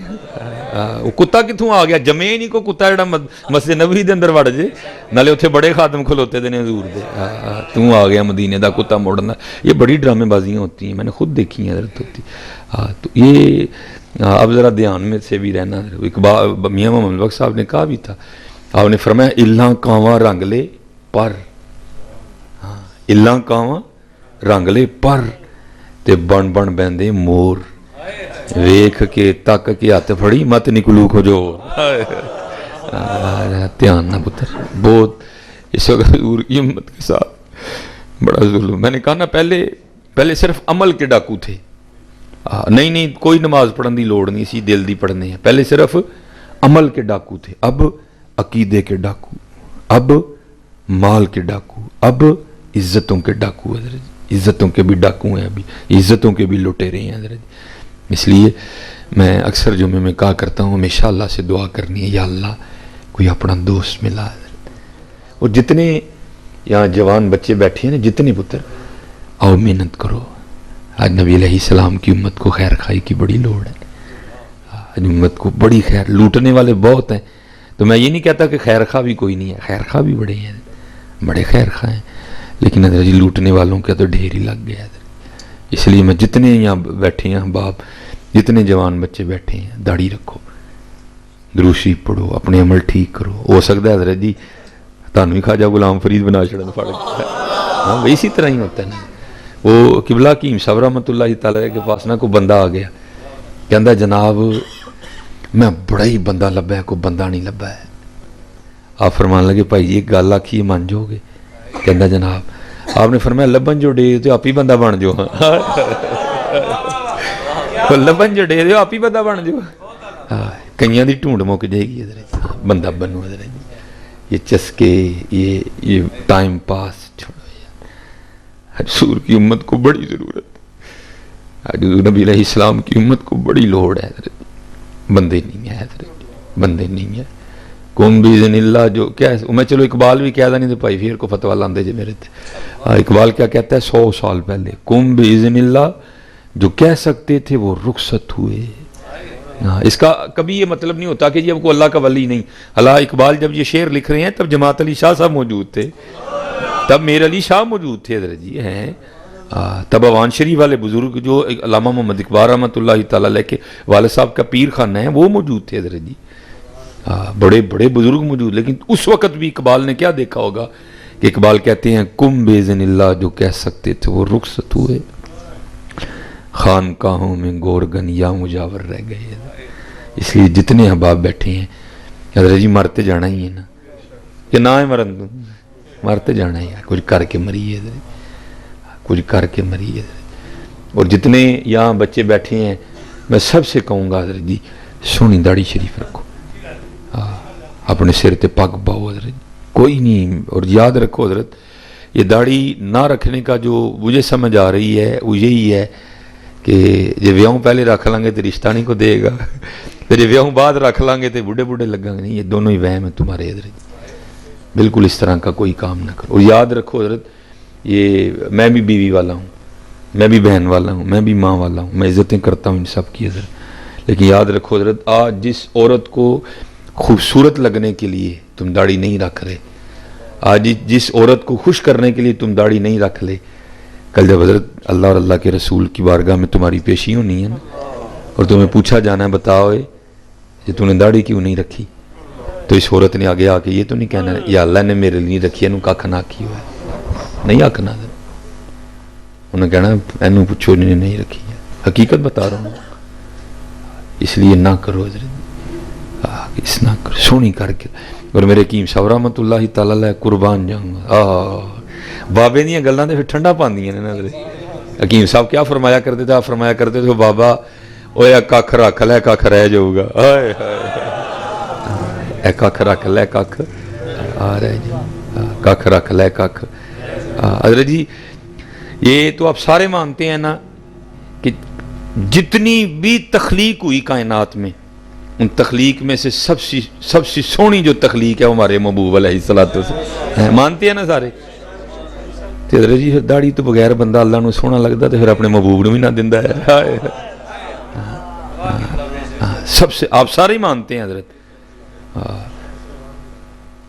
وہ کتا کتوں آ گیا، جمے ہی نہیں کو کتا جڑا مسجد نبوی دے اندر وڑ جے، نالے اتنے بڑے خادم کھلوتے دے نے حضور دے. تو آ گیا مدینے دا کتا موڑنا. یہ بڑی ڈرامے بازیاں ہوتی ہیں، میں نے خود دیکھی ہیں حضرت ہوتی. تو یہ اب ذرا دھیان میں سے بھی رہنا. اقبال میاں محمد بخش صاحب نے کہا بھی تھا، آپ نے فرمایا الاں کانواں رنگ لے پر، الاں کانواں رنگ لے پر تے بن بن بیندے مور، ویکھ کے تک کے ہاتھ پھڑی مت نکلو کھجو. دھیان نہ پتر، بہت اس وقت حضور کی امت کے ساتھ بڑا ظلم. میں نے کہا نا پہلے صرف عمل کے ڈاکو تھے. نہیں کوئی نماز پڑھن دی لوڑ نہیں سی، دل دی پڑھنے ہیں. پہلے صرف عمل کے ڈاکو تھے، اب عقیدے کے ڈاکو، اب مال کے ڈاکو، اب عزتوں کے ڈاکو. حضرت عزتوں کے بھی ڈاکو ہیں، ابھی عزتوں کے بھی لٹے رہے ہیں حضرت. اس لیے میں اکثر جمعے میں کہا کرتا ہوں ہمیشہ اللہ سے دعا کرنی ہے، یا اللہ کوئی اپنا دوست ملا. اور جتنے یہاں جوان بچے بیٹھے ہیں نا، جتنے پتر آؤ محنت کرو. آج نبی علیہ السلام کی امت کو خیر خائی کی بڑی لوڑ ہے. آج امت کو بڑی خیر، لوٹنے والے بہت ہیں. تو میں یہ نہیں کہتا کہ خیر خواہ بھی کوئی نہیں ہے، خیر خواہ بھی بڑے ہیں، بڑے خیر خواہ ہیں، لیکن حضرت جی لوٹنے والوں کا تو ڈھیر ہی لگ گیا. اس لیے میں جتنے یہاں بیٹھے ہیں باپ، جتنے جوان بچے بیٹھے ہیں، داڑھی رکھو، دروشی پڑھو، اپنے عمل ٹھیک کرو. ہو سکتا ہے حضرت جی تانوی خواجہ غلام فرید بنا چڑھن پڑ گیا. ہاں اسی طرح ہی ہوتا ہے نا. وہ قبلہ حکیم صاحب رحمۃ اللہ تعالی کے پاس نا کوئی بندہ آ گیا، کہندا جناب میں بڑا ہی بندہ لبا ہے، کوئی بندہ نہیں لبا ہے. آپ فرمان لگے بھائی یہ گل آکھی مان جو گے؟ کہندا جناب آپ نے فرمایا لبن جو ڈے تو آپ ہی بندہ بن جو. لبن جو ڈے دو آپ ہی بندہ بن جو. کئیاں دی ڈھونڈ مک جائے گی حضرت، بندہ بنو حضرت. یہ چسکے یہ ٹائم پاس چھوڑو یار. حضور کی امت کو بڑی ضرورت ہے، حضور نبی علیہ السلام کی امت کو بڑی لوڑ ہے حضرت. بندے نہیں ہے حضرت، بندے نہیں ہے. کون بیزن اللہ جو کیا ہے، میں چلو اقبال بھی کہہ دا نہیں تو بھائی پھر کو فتویٰ لاندے جے میرے تھے. اقبال کیا کہتا ہے 100 سال پہلے، کم بیزن اللہ جو کہہ سکتے تھے وہ رخصت ہوئے. اس کا کبھی یہ مطلب نہیں ہوتا کہ یہ کو اللہ کا ولی نہیں. اللہ اقبال جب یہ شعر لکھ رہے ہیں تب جماعت علی شاہ صاحب موجود تھے، تب میر علی شاہ موجود تھے حضرت جی ہیں. تب اوان شریف والے بزرگ جو علامہ محمد اقبال رحمۃ اللہ تعالیٰ علیہ کے والد صاحب کا پیر خانہ ہے وہ موجود تھے حضرت جی. بڑے بڑے بزرگ موجود. لیکن اس وقت بھی اقبال نے کیا دیکھا ہوگا کہ اقبال کہتے ہیں کم بیزن اللہ جو کہہ سکتے تھے وہ رخصت ہوئے، خانقاہوں میں گورگن یا مجاور رہ گئے. اس لیے جتنے احباب بیٹھے ہیں حضرت جی مرتے جانا ہی ہے نا، کہ نہ ہے مرن دوں، مرتے جانا ہی ہے. کچھ کر کے مریے حضرت، کچھ کر کے مریے حضرت. اور جتنے یہاں بچے بیٹھے ہیں میں سب سے کہوں گا حضرت جی سونی داڑھی شریف رکھو، اپنے سر تے پگ باؤ حضرت، کوئی نہیں. اور یاد رکھو حضرت یہ داڑھی نہ رکھنے کا جو مجھے سمجھ آ رہی ہے وہ یہی ہے کہ جی ویاہوں پہلے رکھ لیں گے تو رشتہ نہیں کو دے گا، پھر جی ویاہوں بعد رکھ لیں گے تو بوڑھے بوڑھے لگیں گے، نہیں، یہ دونوں ہی وہم ہیں تمہارے حضرت، بالکل اس طرح کا کوئی کام نہ کرو۔ اور یاد رکھو حضرت، یہ میں بھی بیوی والا ہوں، میں بھی بہن والا ہوں، میں بھی ماں والا ہوں، میں عزتیں کرتا ہوں ان سب کی حضرت، لیکن یاد رکھو حضرت، آج جس عورت کو خوبصورت لگنے کے لیے تم داڑھی نہیں رکھ رہے، آج جس عورت کو خوش کرنے کے لیے تم داڑھی نہیں رکھ لے، کل جب حضرت اللہ اور اللہ کے رسول کی بارگاہ میں تمہاری پیشی ہونی ہے نا، اور تمہیں پوچھا جانا ہے بتاؤ کہ تم نے داڑھی کیوں نہیں رکھی، تو اس عورت نے آگے آ کے یہ تو نہیں کہنا یا اللہ نے میرے لیے نہیں رکھی، اینو کھ نہ کی ہوا ہے، نہیں آکھنا، انہیں کہنا اینو پوچھو انہیں نہیں رکھی ہے، حقیقت بتا رہا ہوں، اس لیے نہ کرو حضرت، اس نہ کرو، سونی کر کے۔ اور میرے حکیم صاحب رحمت اللہ تعالی علیہ قربان جاؤں گا، بابے دیاں گلاں تے پھر ٹھنڈا پاندیاں نے نا۔ حکیم صاحب کیا فرمایا کرتے تھے؟ آپ فرمایا کرتے تھے بابا اوے ککھ رکھ لے ککھ رہ جاؤ گا، ہائے ہائے، ککھ رکھ لے ککھ آ رہ جائے، ککھ رکھ لے ککھ۔ حضرت جی یہ تو آپ سارے مانتے ہیں نا کہ جتنی بھی تخلیق ہوئی کائنات میں، ان تخلیق میں سے سب سے سونی جو تخلیق ہے وہ ہمارے محبوب علیہ الصلوۃ والسلام، مانتے ہیں نا سارے؟ تو حضرت جی داڑھی تو بغیر بندہ اللہ نو سونا لگتا تو پھر اپنے محبوب نو بھی نہ دیندا ہے، سب سے آپ سارے ہی مانتے ہیں حضرت،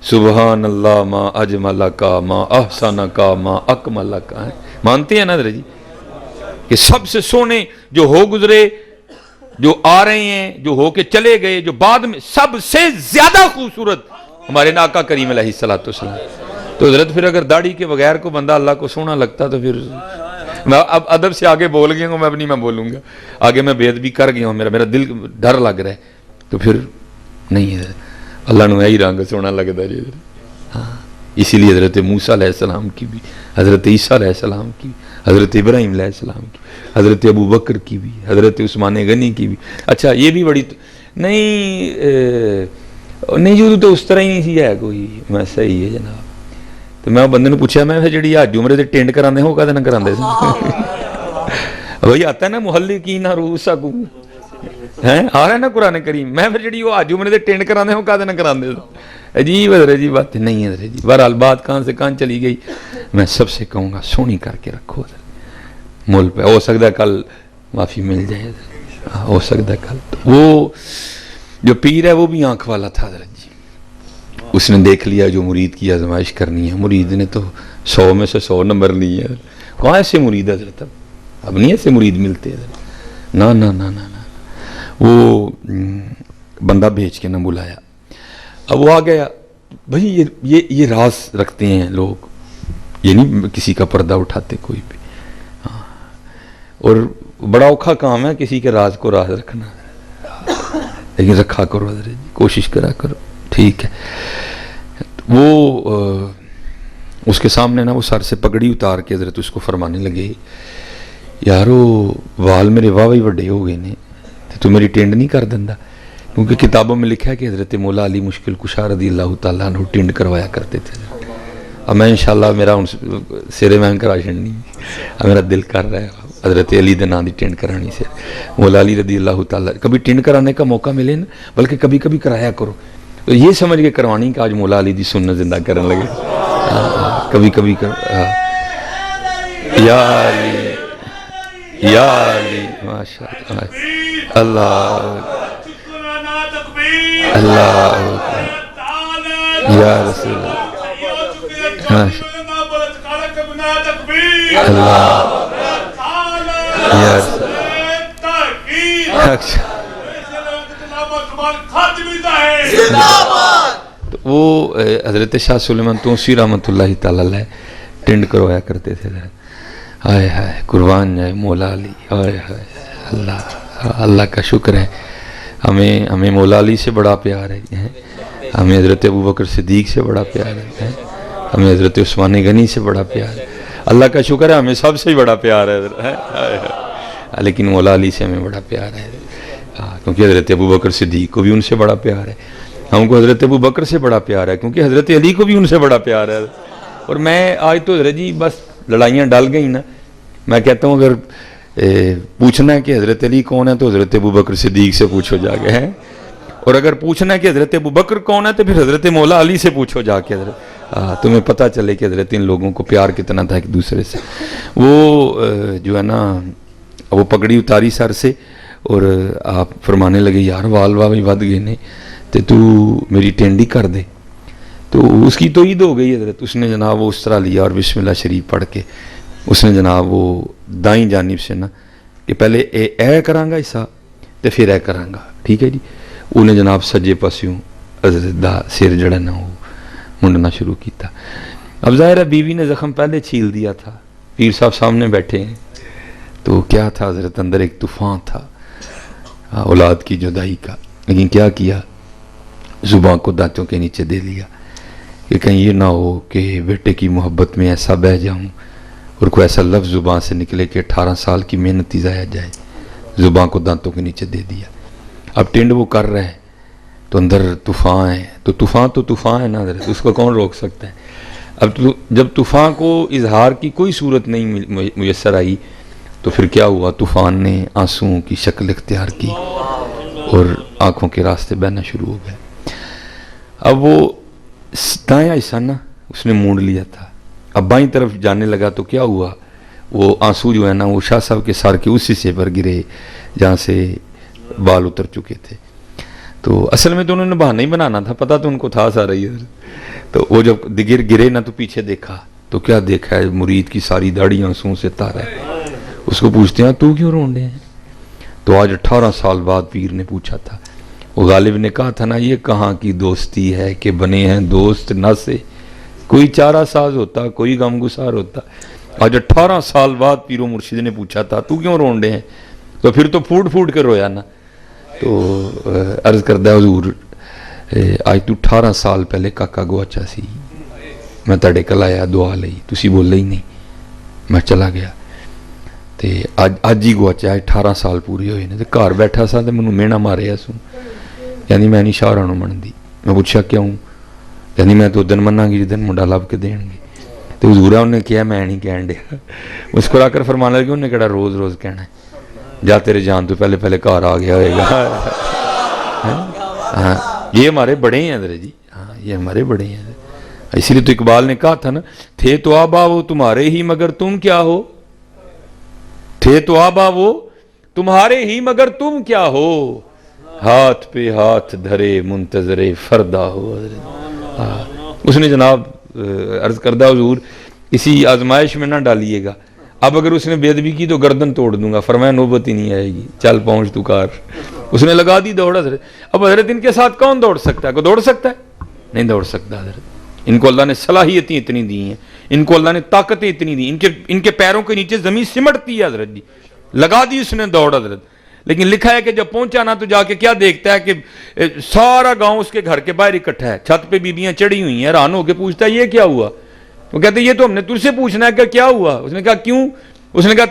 سبحان اللہ ما اجمل کا ما احسن کا ما اکمل کا، مانتے ہیں نا حضرت جی کہ سب سے سونے جو ہو گزرے، جو آ رہے ہیں، جو ہو کے چلے گئے، جو بعد میں، سب سے زیادہ خوبصورت ہمارے آقا کریم علیہ الصلوۃ والسلام۔ تو حضرت پھر اگر داڑھی کے بغیر کو بندہ اللہ کو سونا لگتا تو پھر میں اب ادب سے آگے بول گیا ہوں، میں اب نہیں میں بولوں گا آگے، میں بے ادبی کر گیا ہوں، میرا دل ڈر لگ رہا ہے، تو پھر نہیں ہے اللہ نو یہی رنگ سونا لگتا جی۔ ہاں اسی لیے حضرت موسیٰ علیہ السلام کی بھی، حضرت عیسیٰ علیہ السلام کی، حضرت ابراہیم علیہ السلام کی، حضرت ابو بکر کی بھی، حضرت عثمان غنی کی بھی۔ اچھا یہ بھی بڑی نہیں جو تو اس طرح ہی نہیں سی ہے کوئی، میں صحیح ہے جناب۔ تو میں بندے نے پوچھا، میں جڑی حج عمرے دے ٹینڈ کراندے ہو کدے نہ کراندے سی؟ وہی آتا ہے نا محلقین رؤوسکم، ہیں آ رہا ہے نا قرآن کریم، میں پھر جڑی وہ حج عمرے دے ٹینڈ کراندے ہو کدے نہ کراندے سی؟ عجیب حضرت عجیب بات نہیں ہے حضرت جی۔ بہرحال بات کہاں سے کہاں چلی گئی، میں سب سے کہوں گا سونی کر کے رکھو حضرت، مول پہ ہو سکتا ہے کل معافی مل جائے، ہو سکتا ہے کل۔ وہ جو پیر ہے وہ بھی آنکھ والا تھا حضرت جی، اس نے دیکھ لیا جو مرید کی آزمائش کرنی ہے، مرید نے تو 100 میں سے 100 نمبر لیے ہے، کہاں ایسے مرید حضرت، اب نہیں ایسے مرید ملتے حضرت، نا نا نا نا نا۔ وہ بندہ بھیج کے نہ بلایا، اب وہ آ گیا، بھائی یہ راز رکھتے ہیں لوگ، یہ نہیں کسی کا پردہ اٹھاتے کوئی بھی، ہاں، اور بڑا اوکھا کام ہے کسی کے راز کو راز رکھنا، لیکن رکھا کرو حضرت جی، کوشش کرا کرو، ٹھیک ہے۔ وہ اس کے سامنے نا وہ سر سے پگڑی اتار کے حضرت اس کو فرمانے لگے، یارو وال میرے واہ ہی وڈے ہو گئے نے، تو میری ٹینڈ نہیں کر دیندا؟ کیونکہ کتابوں میں لکھا ہے کہ حضرت مولا علی مشکل کشا رضی اللہ تعالیٰ عنہ ٹینڈ کروایا کرتے تھے۔ اب میں انشاءاللہ میرا سیرے میں کرا چھڑنی، اب میرا دل کر رہا ہے حضرت علی دے نام دی ٹینڈ کرانی سے، مولا علی رضی اللہ تعالیٰ، کبھی ٹینڈ کرانے کا موقع ملے نا، بلکہ کبھی کبھی کرایا کرو، تو یہ سمجھ کے کروانی کہ آج مولا علی دی سنت زندہ کرنے لگے، کبھی کبھی یا علی یا علی، ماشاءاللہ، اللہ اللہ یا رسول اللہ، اللہ یا رسول تو وہ حضرت شاہ سلیمان توسی رحمۃ اللہ تعالی علیہ ٹینڈ کروایا کرتے تھے، ہائے ہائے قربان جائے مولا علی، ہائے ہائے اللہ، اللہ کا شکر ہے ہمیں مولا علی سے بڑا پیار ہے، ہمیں حضرت ابو بکر صدیق سے بڑا پیار ہے، ہمیں حضرت عثمان غنی سے بڑا پیار ہے، اللہ کا شکر ہے ہمیں سب سے بڑا پیار ہے، لیکن مولا علی سے ہمیں بڑا پیار ہے، کیونکہ حضرت ابو بکر صدیق کو بھی ان سے بڑا پیار ہے، ہم کو حضرت ابو بکر سے بڑا پیار ہے، کیونکہ حضرت علی کو بھی ان سے بڑا پیار ہے۔ اور میں آج تو حضرت جی بس لڑائیاں ڈال گئی نا، میں کہتا ہوں اگر پوچھنا ہے کہ حضرت علی کون ہے تو حضرت ابو بکر صدیق سے پوچھو جا کے ہیں، اور اگر پوچھنا ہے کہ حضرت ابو بکر کون ہے تو پھر حضرت مولا علی سے پوچھو جا کے، حضرت تمہیں پتہ چلے کہ حضرت ان لوگوں کو پیار کتنا تھا ایک دوسرے سے۔ وہ جو ہے نا وہ پگڑی اتاری سر سے اور آپ فرمانے لگے یار وال بھی ود گئے نے تے تو میری ٹینڈی کر دے، تو اس کی تو عید ہو گئی حضرت۔ اس نے جناب وہ اس طرح لیا اور بسم اللہ شریف پڑھ کے اس نے جناب وہ دائیں جانب سے نا کہ پہلے اے کرانگا ایسا تو پھر اے کرانگا، ٹھیک ہے جی، انہیں جناب سجے پاسیوں حضرت دا سر جڑا نا وہ منڈنا شروع کیتا۔ اب ظاہر ہے بیوی نے زخم پہلے چھیل دیا تھا، پیر صاحب سامنے بیٹھے ہیں، تو کیا تھا حضرت اندر ایک طوفان تھا اولاد کی جدائی کا، لیکن کیا کیا، زبان کو دانتوں کے نیچے دے لیا کہ کہیں یہ نہ ہو کہ بیٹے کی محبت میں ایسا بہہ جاؤں اور کوئی ایسا لفظ زبان سے نکلے کہ 18 سال کی محنت ہی ضائع جائے۔ زبان کو دانتوں کے نیچے دے دیا۔ اب ٹینڈ وہ کر رہے ہیں تو اندر طوفان ہے، تو طوفان ہے نا حضرت، اس کو کون روک سکتا ہے۔ اب جب طوفان کو اظہار کی کوئی صورت نہیں میسر آئی تو پھر کیا ہوا، طوفان نے آنسوؤں کی شکل اختیار کی اور آنکھوں کے راستے بہنا شروع ہو گئے۔ اب وہ دائیں حصہ نا اس نے مونڈ لیا تھا، اب بائیں طرف جانے لگا تو کیا ہوا، وہ آنسو جو ہے نا وہ شاہ صاحب کے سر کے اس حصے پر گرے جہاں سے بال اتر چکے تھے۔ تو اصل میں تو انہوں نے بہانہ ہی بنانا تھا، پتہ تو ان کو تھا سارا ہی۔ تو وہ جب گرے نا تو پیچھے دیکھا تو کیا دیکھا ہے، مرید کی ساری داڑھی آنسوؤں سے تار ہے۔ اس کو پوچھتے ہیں تو کیوں رون رہے ہیں، تو آج 18 سال بعد پیر نے پوچھا تھا۔ وہ غالب نے کہا تھا نا یہ کہاں کی دوستی ہے کہ بنے ہیں دوست نہ سے، کوئی چارہ ساز ہوتا کوئی غم گسار ہوتا۔ آج 18 سال بعد پیر و مرشد نے پوچھا تھا تو کیوں رون رہے ہیں، تو پھر تو پھوٹ کے رویا نا۔ تو عرض کردہ حضور آج تو 18 سال پہلے کاکا گواچا سی، میں تاڑے کل آیا دعا لئی، تسی بولے ہی نہیں، میں چلا گیا تے آج ہی گواچا 18 سال پوری ہوئے نے، تے گھر بیٹھا سا تے منوں مینا مارے سوں، یعنی میں نہیں شاہ نو منتی۔ میں پوچھا کیوں، یعنی میں تو دن منا گی جدن منڈا لب کے دین گے، تو حضور انہوں نے کیا میں نہیں کہن دیا، مسکرا کر فرمانے لگے انہوں نے کہا روز روز کہنا ہے، جا تیرے جان تو پہلے گھر آ گیا ہوئے گا۔ ہاں یہ ہمارے بڑے ہیں حضرت جی، ہاں یہ ہمارے بڑے ہیں، اسی لیے تو اقبال نے کہا تھا نا، تھے تو آبا وہ تمہارے ہی مگر تم کیا ہو، تھے تو آبا وہ تمہارے ہی مگر تم کیا ہو، ہاتھ پہ ہاتھ دھرے منتظر فردا ہو۔ اس نے جناب عرض کردہ حضور اسی آزمائش میں نہ ڈالیے گا، اب اگر اس نے بے ادبی کی تو گردن توڑ دوں گا، فرمایا نوبت ہی نہیں آئے گی، چل پہنچ تو کار۔ اس نے لگا دی دوڑ حضرت۔ اب حضرت ان کے ساتھ کون دوڑ سکتا ہے، کوئی دوڑ سکتا ہے، نہیں دوڑ سکتا حضرت۔ ان کو اللہ نے صلاحیتیں اتنی دی ہیں، ان کو اللہ نے طاقتیں اتنی دی، ان کے پیروں کے نیچے زمین سمٹتی ہے حضرت جی، لگا دی اس نے دوڑ حضرت۔ لیکن لکھا ہے کہ جب پہنچا نا تو جا کے کیا دیکھتا ہے کہ سارا گاؤں اس کے گھر کے باہر اکٹھا ہے، چھت پہ بیبیاں چڑھی ہوئی ہیں، حیران ہو کے پوچھتا ہے یہ کیا ہوا، وہ کہتے ہیں یہ تو ہم نے تجھ سے پوچھنا ہے کہ کیا ہوا۔ اس نے کہا کیوں، اس نے کہا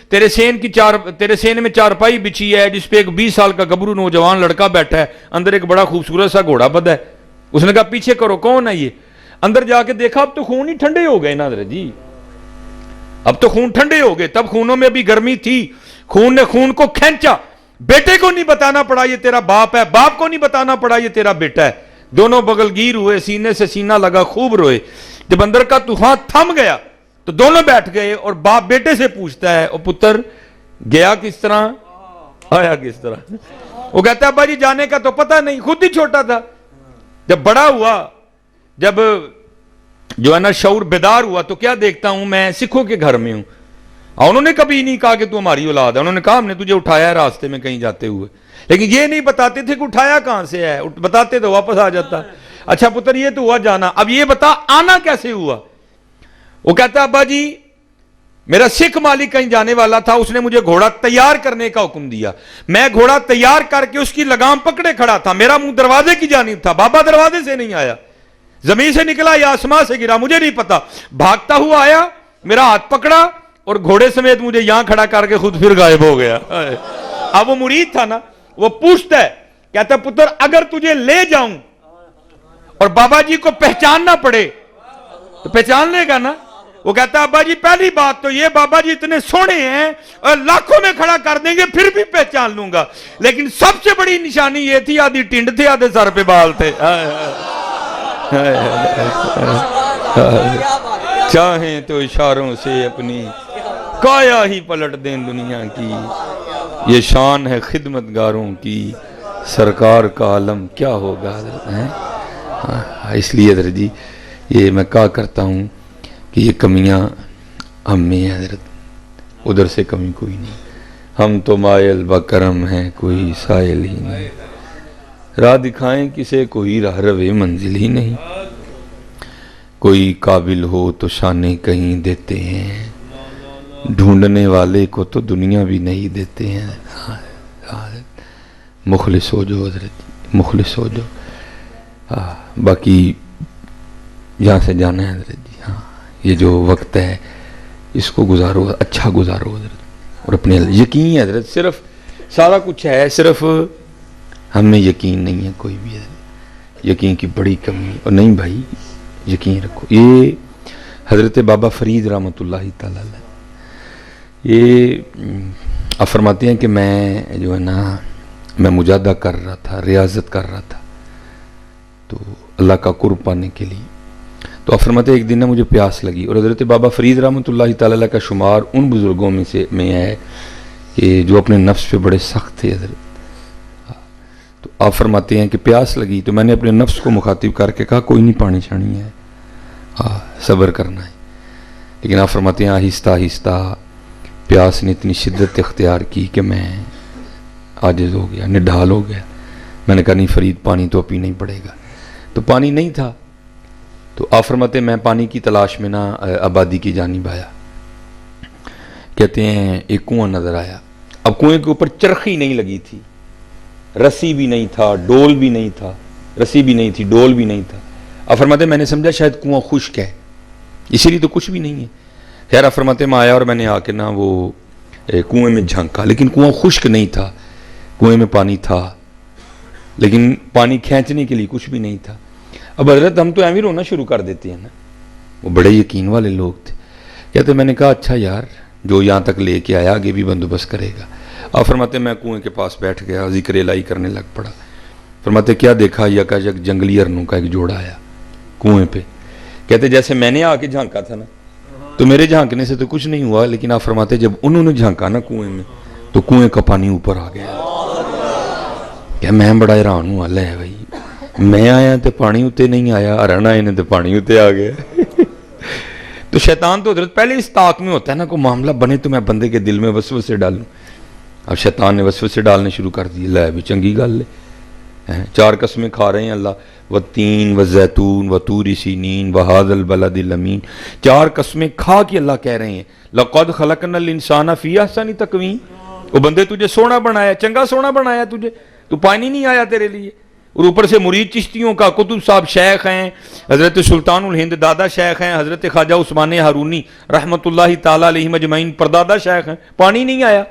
تیرے سین میں چارپائی بچھی ہے جس پہ ایک 20 سال کا گبرو نوجوان لڑکا بیٹھا ہے، اندر ایک بڑا خوبصورت سا گھوڑا بدھا ہے۔ اس نے کہا پیچھے کرو کون ہے یہ، اندر جا کے دیکھا اب تو خون ہی ٹھنڈے ہو گئے نا حضرت جی، اب تو خون ٹھنڈے ہو گئے، تب خونوں میں بھی گرمی تھی، خون نے خون کو کھینچا، بیٹے کو نہیں بتانا پڑا یہ تیرا باپ ہے، باپ کو نہیں بتانا پڑا یہ تیرا بیٹا ہے، دونوں بغل گیر ہوئے، سینے سے سینہ لگا، خوب روئے۔ جب اندر کا طوفان تھم گیا تو دونوں بیٹھ گئے اور باپ بیٹے سے پوچھتا ہے او پتر گیا کس طرح آیا کس طرح، وہ کہتا ہے ابا جی جانے کا تو پتہ نہیں، خود ہی چھوٹا تھا، جب بڑا ہوا، جب جو ہے نا شعور بیدار ہوا تو کیا دیکھتا ہوں میں سکھوں کے گھر میں ہوں، اور انہوں نے کبھی نہیں کہا کہ تو ہماری اولاد ہے، انہوں نے کہا ہم نے تجھے اٹھایا ہے راستے میں کہیں جاتے ہوئے، لیکن یہ نہیں بتاتے تھے کہ اٹھایا کہاں سے ہے، بتاتے تو واپس آ جاتا۔ اچھا پتر یہ تو ہوا جانا، اب یہ بتا آنا کیسے ہوا، وہ کہتا ابا جی میرا سکھ مالک کہیں جانے والا تھا، اس نے مجھے گھوڑا تیار کرنے کا حکم دیا، میں گھوڑا تیار کر کے اس کی لگام پکڑے کھڑا تھا، میرا منہ دروازے کی جانب تھا، بابا دروازے سے نہیں آیا، زمین سے نکلا یا آسمان سے گرا مجھے نہیں پتا، بھاگتا ہوا آیا، میرا ہاتھ پکڑا اور گھوڑے سمیت مجھے یہاں کھڑا کر کے خود پھر غائب ہو گیا۔ اب وہ مرید تھا نا، وہ پوچھتا ہے، کہتا ہے پتر اگر تجھے لے جاؤں اور بابا جی کو پہچاننا پڑے تو پہچان لے گا نا، وہ کہتا ہے ابا جی پہلی بات تو یہ بابا جی اتنے سونے ہیں اور لاکھوں میں کھڑا کر دیں گے پھر بھی پہچان لوں گا، لیکن سب سے بڑی نشانی یہ تھی آدھی ٹنڈ تھے آدھے سر پہ بال تھے. چاہیں تو اشاروں سے اپنی کایا ہی پلٹ دیں دنیا کی، یہ شان ہے خدمت گاروں کی، سرکار کا عالم کیا ہوگا. اس لیے حضرت جی یہ میں کہا کرتا ہوں کہ یہ کمیاں ہم میں ہیں حضرت، ادھر سے کمی کوئی نہیں. ہم تو مائل بکرم ہیں کوئی سائل ہی نہیں، راہ دکھائیں کسے کوئی راہ روے منزل ہی نہیں، کوئی قابل ہو تو شانے کہیں دیتے ہیں، ڈھونڈنے والے کو تو دنیا بھی نہیں دیتے ہیں. مخلص ہو جو حضرت، مخلص ہو جو. باقی یہاں سے جانا ہے حضرت جی. ہاں یہ جو وقت ہے اس کو گزارو، اچھا گزارو حضرت، اور اپنے یقین حضرت صرف سارا کچھ ہے، صرف ہم میں یقین نہیں ہے کوئی بھی حضرت، یقین کی بڑی کمی. اور نہیں بھائی یقین رکھو. یہ حضرت بابا فرید رحمۃ اللہ تعالی علیہ یہ فرماتے ہیں کہ میں جو ہے نا میں مجاہدہ کر رہا تھا، ریاضت کر رہا تھا تو اللہ کا قرب پانے کے لیے. تو فرماتے ہیں ایک دن نا مجھے پیاس لگی، اور حضرت بابا فرید رحمۃ اللہ تعالی علیہ کا شمار ان بزرگوں میں ہے کہ جو اپنے نفس پہ بڑے سخت تھے حضرت. تو آپ فرماتے ہیں کہ پیاس لگی تو میں نے اپنے نفس کو مخاطب کر کے کہا کوئی نہیں پانی چھانی ہے، صبر کرنا ہے. لیکن آپ فرماتے ہیں آہستہ آہستہ پیاس نے اتنی شدت اختیار کی کہ میں عاجز ہو گیا، نڈھال ہو گیا. میں نے کہا نہیں فرید پانی تو پینا ہی پڑے گا. تو پانی نہیں تھا. تو آپ فرماتے ہیں میں پانی کی تلاش میں نا آبادی کی جانب آیا. کہتے ہیں ایک کنواں نظر آیا. اب کنویں کے اوپر چرخی نہیں لگی تھی، رسی بھی نہیں تھا، ڈول بھی نہیں تھا، رسی بھی نہیں تھی، ڈول بھی نہیں تھا. آپ فرماتے ہیں میں نے سمجھا شاید کنواں خشک ہے، اسی لیے تو کچھ بھی نہیں ہے. خیر آپ فرماتے ہیں میں آیا اور میں نے آ کے نا وہ کنویں میں جھانکا، لیکن کنواں خشک نہیں تھا، کنویں میں پانی تھا لیکن پانی کھینچنے کے لیے کچھ بھی نہیں تھا. اب حضرت ہم تو ایویں رونا شروع کر دیتے ہیں نا. وہ بڑے یقین والے لوگ تھے. کہتے میں نے کہا اچھا یار جو یہاں تک لے کے آیا آگے بھی بندوبست کرے گا. آپ فرماتے میں کنویں کے پاس بیٹھ گیا، ذکر الہی کرنے لگ پڑا. فرماتے کیا دیکھا یکا یک جنگلی ارنوں کا ایک جوڑا آیا کنویں پہ. کہتے جیسے میں نے آ کے جھانکا تھا نا تو میرے جھانکنے سے تو کچھ نہیں ہوا، لیکن آپ فرماتے جب انہوں نے جھانکا نا کنویں میں تو کنویں کا پانی اوپر آ گیا. کہ میں بڑا حیران ہوں. اللہ ہے بھائی میں آیا تو پانی اتے نہیں آیا، ارن آئے نے تو پانی اتے آ گیا. تو شیطان تو حضرت پہلے اس طاق میں ہوتا ہے نا کوئی معاملہ بنے تو میں بندے کے دل میں وسوسے ڈالوں. اب شیطان نے وسوسے ڈالنے شروع کر دیے. لے بھی چنگی گل ہے، 4 قسمیں کھا رہے ہیں اللہ، والتین والزیتون وطور سینین وہذا البلد الامین. 4 قسمیں کھا کے اللہ کہہ رہے ہیں لقد خلقنا الانسان فی احسن تقویم. وہ بندے تجھے سونا بنایا، چنگا سونا بنایا تجھے، تو پانی نہیں آیا تیرے لیے. اور اوپر سے مرید چشتیوں کا کتب صاحب شیخ ہیں، حضرت سلطان الہند دادا شیخ ہیں، حضرت خواجہ عثمان ہارونی رحمۃ اللہ تعالیٰ علیہ مجمعین پردادا شیخ ہیں، پانی نہیں آیا.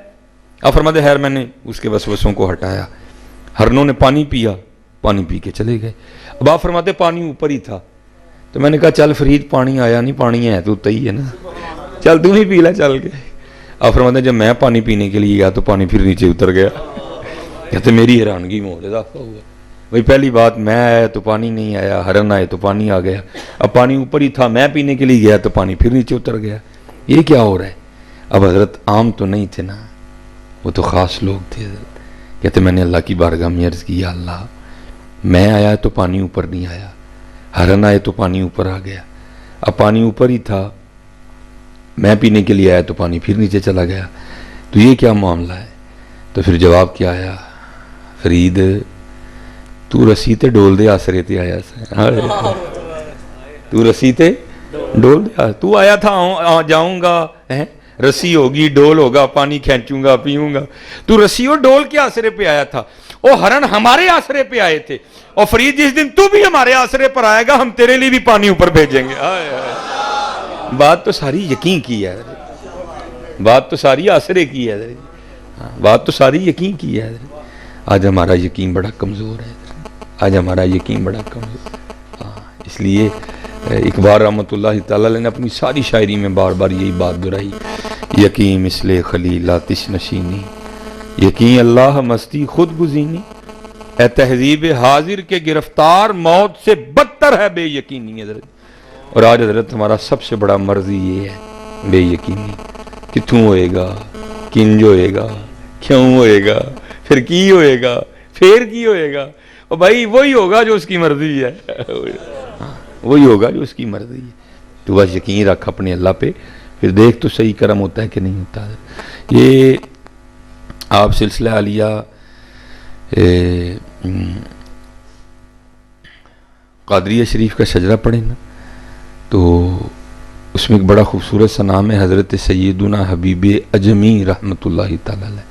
آپ فرماتے خیر میں نے اس کے وسوسوں کو ہٹایا. ہرنوں نے پانی پیا، پانی پی کے چلے گئے. اب آپ فرماتے پانی اوپر ہی تھا. تو میں نے کہا چل فرید پانی آیا نہیں، پانی ہے تو ہی ہے نا، چل تم ہی پی لے چل کے. آپ فرماتے جب میں پانی پینے کے لیے گیا تو پانی پھر نیچے اتر گیا. کہتے میری حیرانگی میں اور اضافہ ہوا. بھائی پہلی بات میں آیا تو پانی نہیں آیا، ہرن آئے تو پانی آ گیا. اب پانی اوپر ہی تھا، میں پینے کے لیے گیا تو پانی پھر نیچے اتر گیا. یہ کیا ہو رہا ہے؟ اب حضرت عام تو نہیں تھے نا، وہ تو خاص لوگ تھے حضرت. کہتے میں نے اللہ کی بارگاہ میں عرض کی یا اللہ میں آیا تو پانی اوپر نہیں آیا، ہرن آئے تو پانی اوپر آ گیا. اب پانی اوپر ہی تھا، میں پینے کے لیے آیا تو پانی پھر نیچے چلا گیا. تو یہ کیا معاملہ ہے؟ تو پھر جواب کیا آیا، فرید تو رسی تے ڈول دے آسرے تے آیا سا. تو رسی تے ڈول دے، تو آیا تھا جاؤں گا، رسی ہوگی ڈول ہوگا، پانی کھینچوں گا پیوں گا. تو رسی اور ڈول کے آسرے پہ آیا تھا، اور ہرن ہمارے آسرے پہ آئے تھے. اور فرید جس دن تو بھی ہمارے آسرے پر آئے گا ہم تیرے لیے بھی پانی اوپر بھیجیں گے. بات تو ساری یقین کی ہے، بات تو ساری آسرے کی ہے، بات تو ساری یقین کی ہے. آج ہمارا یقین بڑا کمزور ہے، آج ہمارا یقین بڑا کمزور. اس لیے اقبال رحمۃ اللہ تعالیٰ علیہ نے اپنی ساری شاعری میں بار بار یہی بات دہرائی، یقین مثل خلیل آتش نشینی، یقین اللہ مستی خود گزینی، اے تہذیب حاضر کے گرفتار موت سے بدتر ہے بے یقینی۔ حضرت اور آج حضرت ہمارا سب سے بڑا مرضی یہ ہے، بے یقینی، کتوں ہوئے گا، کنج ہوئے گا، کیوں ہوئے گا، پھر کی ہوئے گا، پھر کی ہوئے گا، اور بھائی وہی ہوگا جو اس کی مرضی ہے، وہی ہوگا جو اس کی مرضی ہے۔ تو بس یقین رکھ اپنے اللہ پہ، پھر دیکھ تو صحیح کرم ہوتا ہے کہ نہیں ہوتا۔ یہ آپ سلسلہ عالیہ قادریہ شریف کا شجرہ پڑھیں نا، تو اس میں ایک بڑا خوبصورت سا نام ہے حضرت سیدنا حبیب اجمی رحمۃ اللہ تعالیٰ علیہ،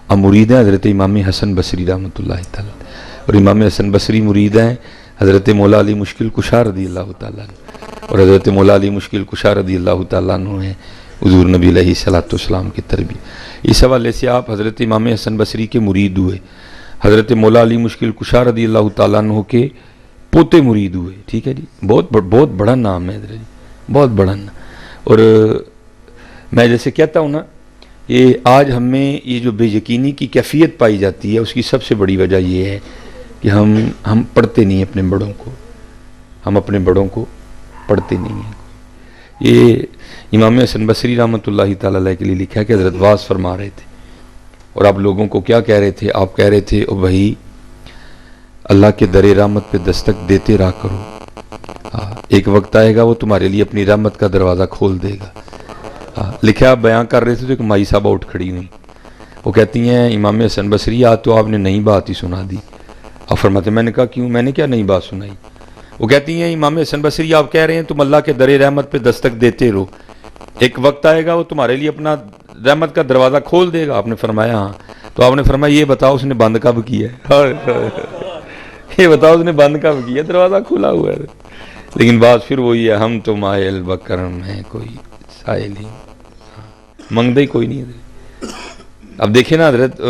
اب مرید ہیں حضرت امام حسن بصری رحمۃ اللہ تعالیٰ علیہ، اور امام حسن بصری مرید ہیں حضرت مولا علی مشکل کشا رضی اللہ تعالیٰ عنہ، اور حضرت مولا علی مشکل کشا رضی اللہ تعالیٰ عنہ ہیں حضور نبی علیہ الصلوۃ والسلام کی تربیت۔ اس حوالے سے آپ حضرت امام حسن بصری کے مرید ہوئے، حضرت مولا علی مشکل کشا رضی اللہ تعالیٰ عنہ کے پوتے مرید ہوئے، ٹھیک ہے جی، بہت بڑا نام ہے حضرت جی، بہت بڑا نام۔ اور میں جیسے کہتا ہوں نا، یہ آج ہم میں یہ جو بے یقینی کی کیفیت پائی جاتی ہے، اس کی سب سے بڑی وجہ یہ ہے کہ ہم پڑھتے نہیں اپنے بڑوں کو، ہم اپنے بڑوں کو پڑھتے نہیں ہیں۔ یہ امام حسن بصری رحمۃ اللہ تعالیٰ علیہ کے لیے لکھا ہے کہ حضرت واعظ فرما رہے تھے، اور آپ لوگوں کو کیا کہہ رہے تھے؟ آپ کہہ رہے تھے او بھائی اللہ کے در رحمت پہ دستک دیتے رہا کرو، ایک وقت آئے گا وہ تمہارے لیے اپنی رحمت کا دروازہ کھول دے گا۔ لکھا آپ بیان کر رہے تھے تو ایک مائی صاحبہ اٹھ کھڑی ہوئی، وہ کہتی ہیں امام حسن بصری آج تو آپ نے نئی بات ہی سنا دی۔ آپ فرماتے ہیں میں نے کہا کیوں؟ میں نے کیا نئی بات سنائی؟ وہ کہتی ہیں امام حسن بصری آپ کہہ رہے ہیں تم اللہ کے در رحمت پہ دستک دیتے رہو، ایک وقت آئے گا وہ تمہارے لیے اپنا رحمت کا دروازہ کھول دے گا۔ آپ نے فرمایا ہاں۔ تو آپ نے فرمایا یہ بتاؤ اس نے بند کب کیا ہے؟ یہ بتاؤ اس نے بند کب کیا؟ دروازہ کھلا ہوا ہے۔ لیکن بات پھر وہی ہے، ہم تو مائل بکرم ہیں کوئی سائل ہی، منگدہ ہی کوئی نہیں ہے۔ اب دیکھیں نا حضرت،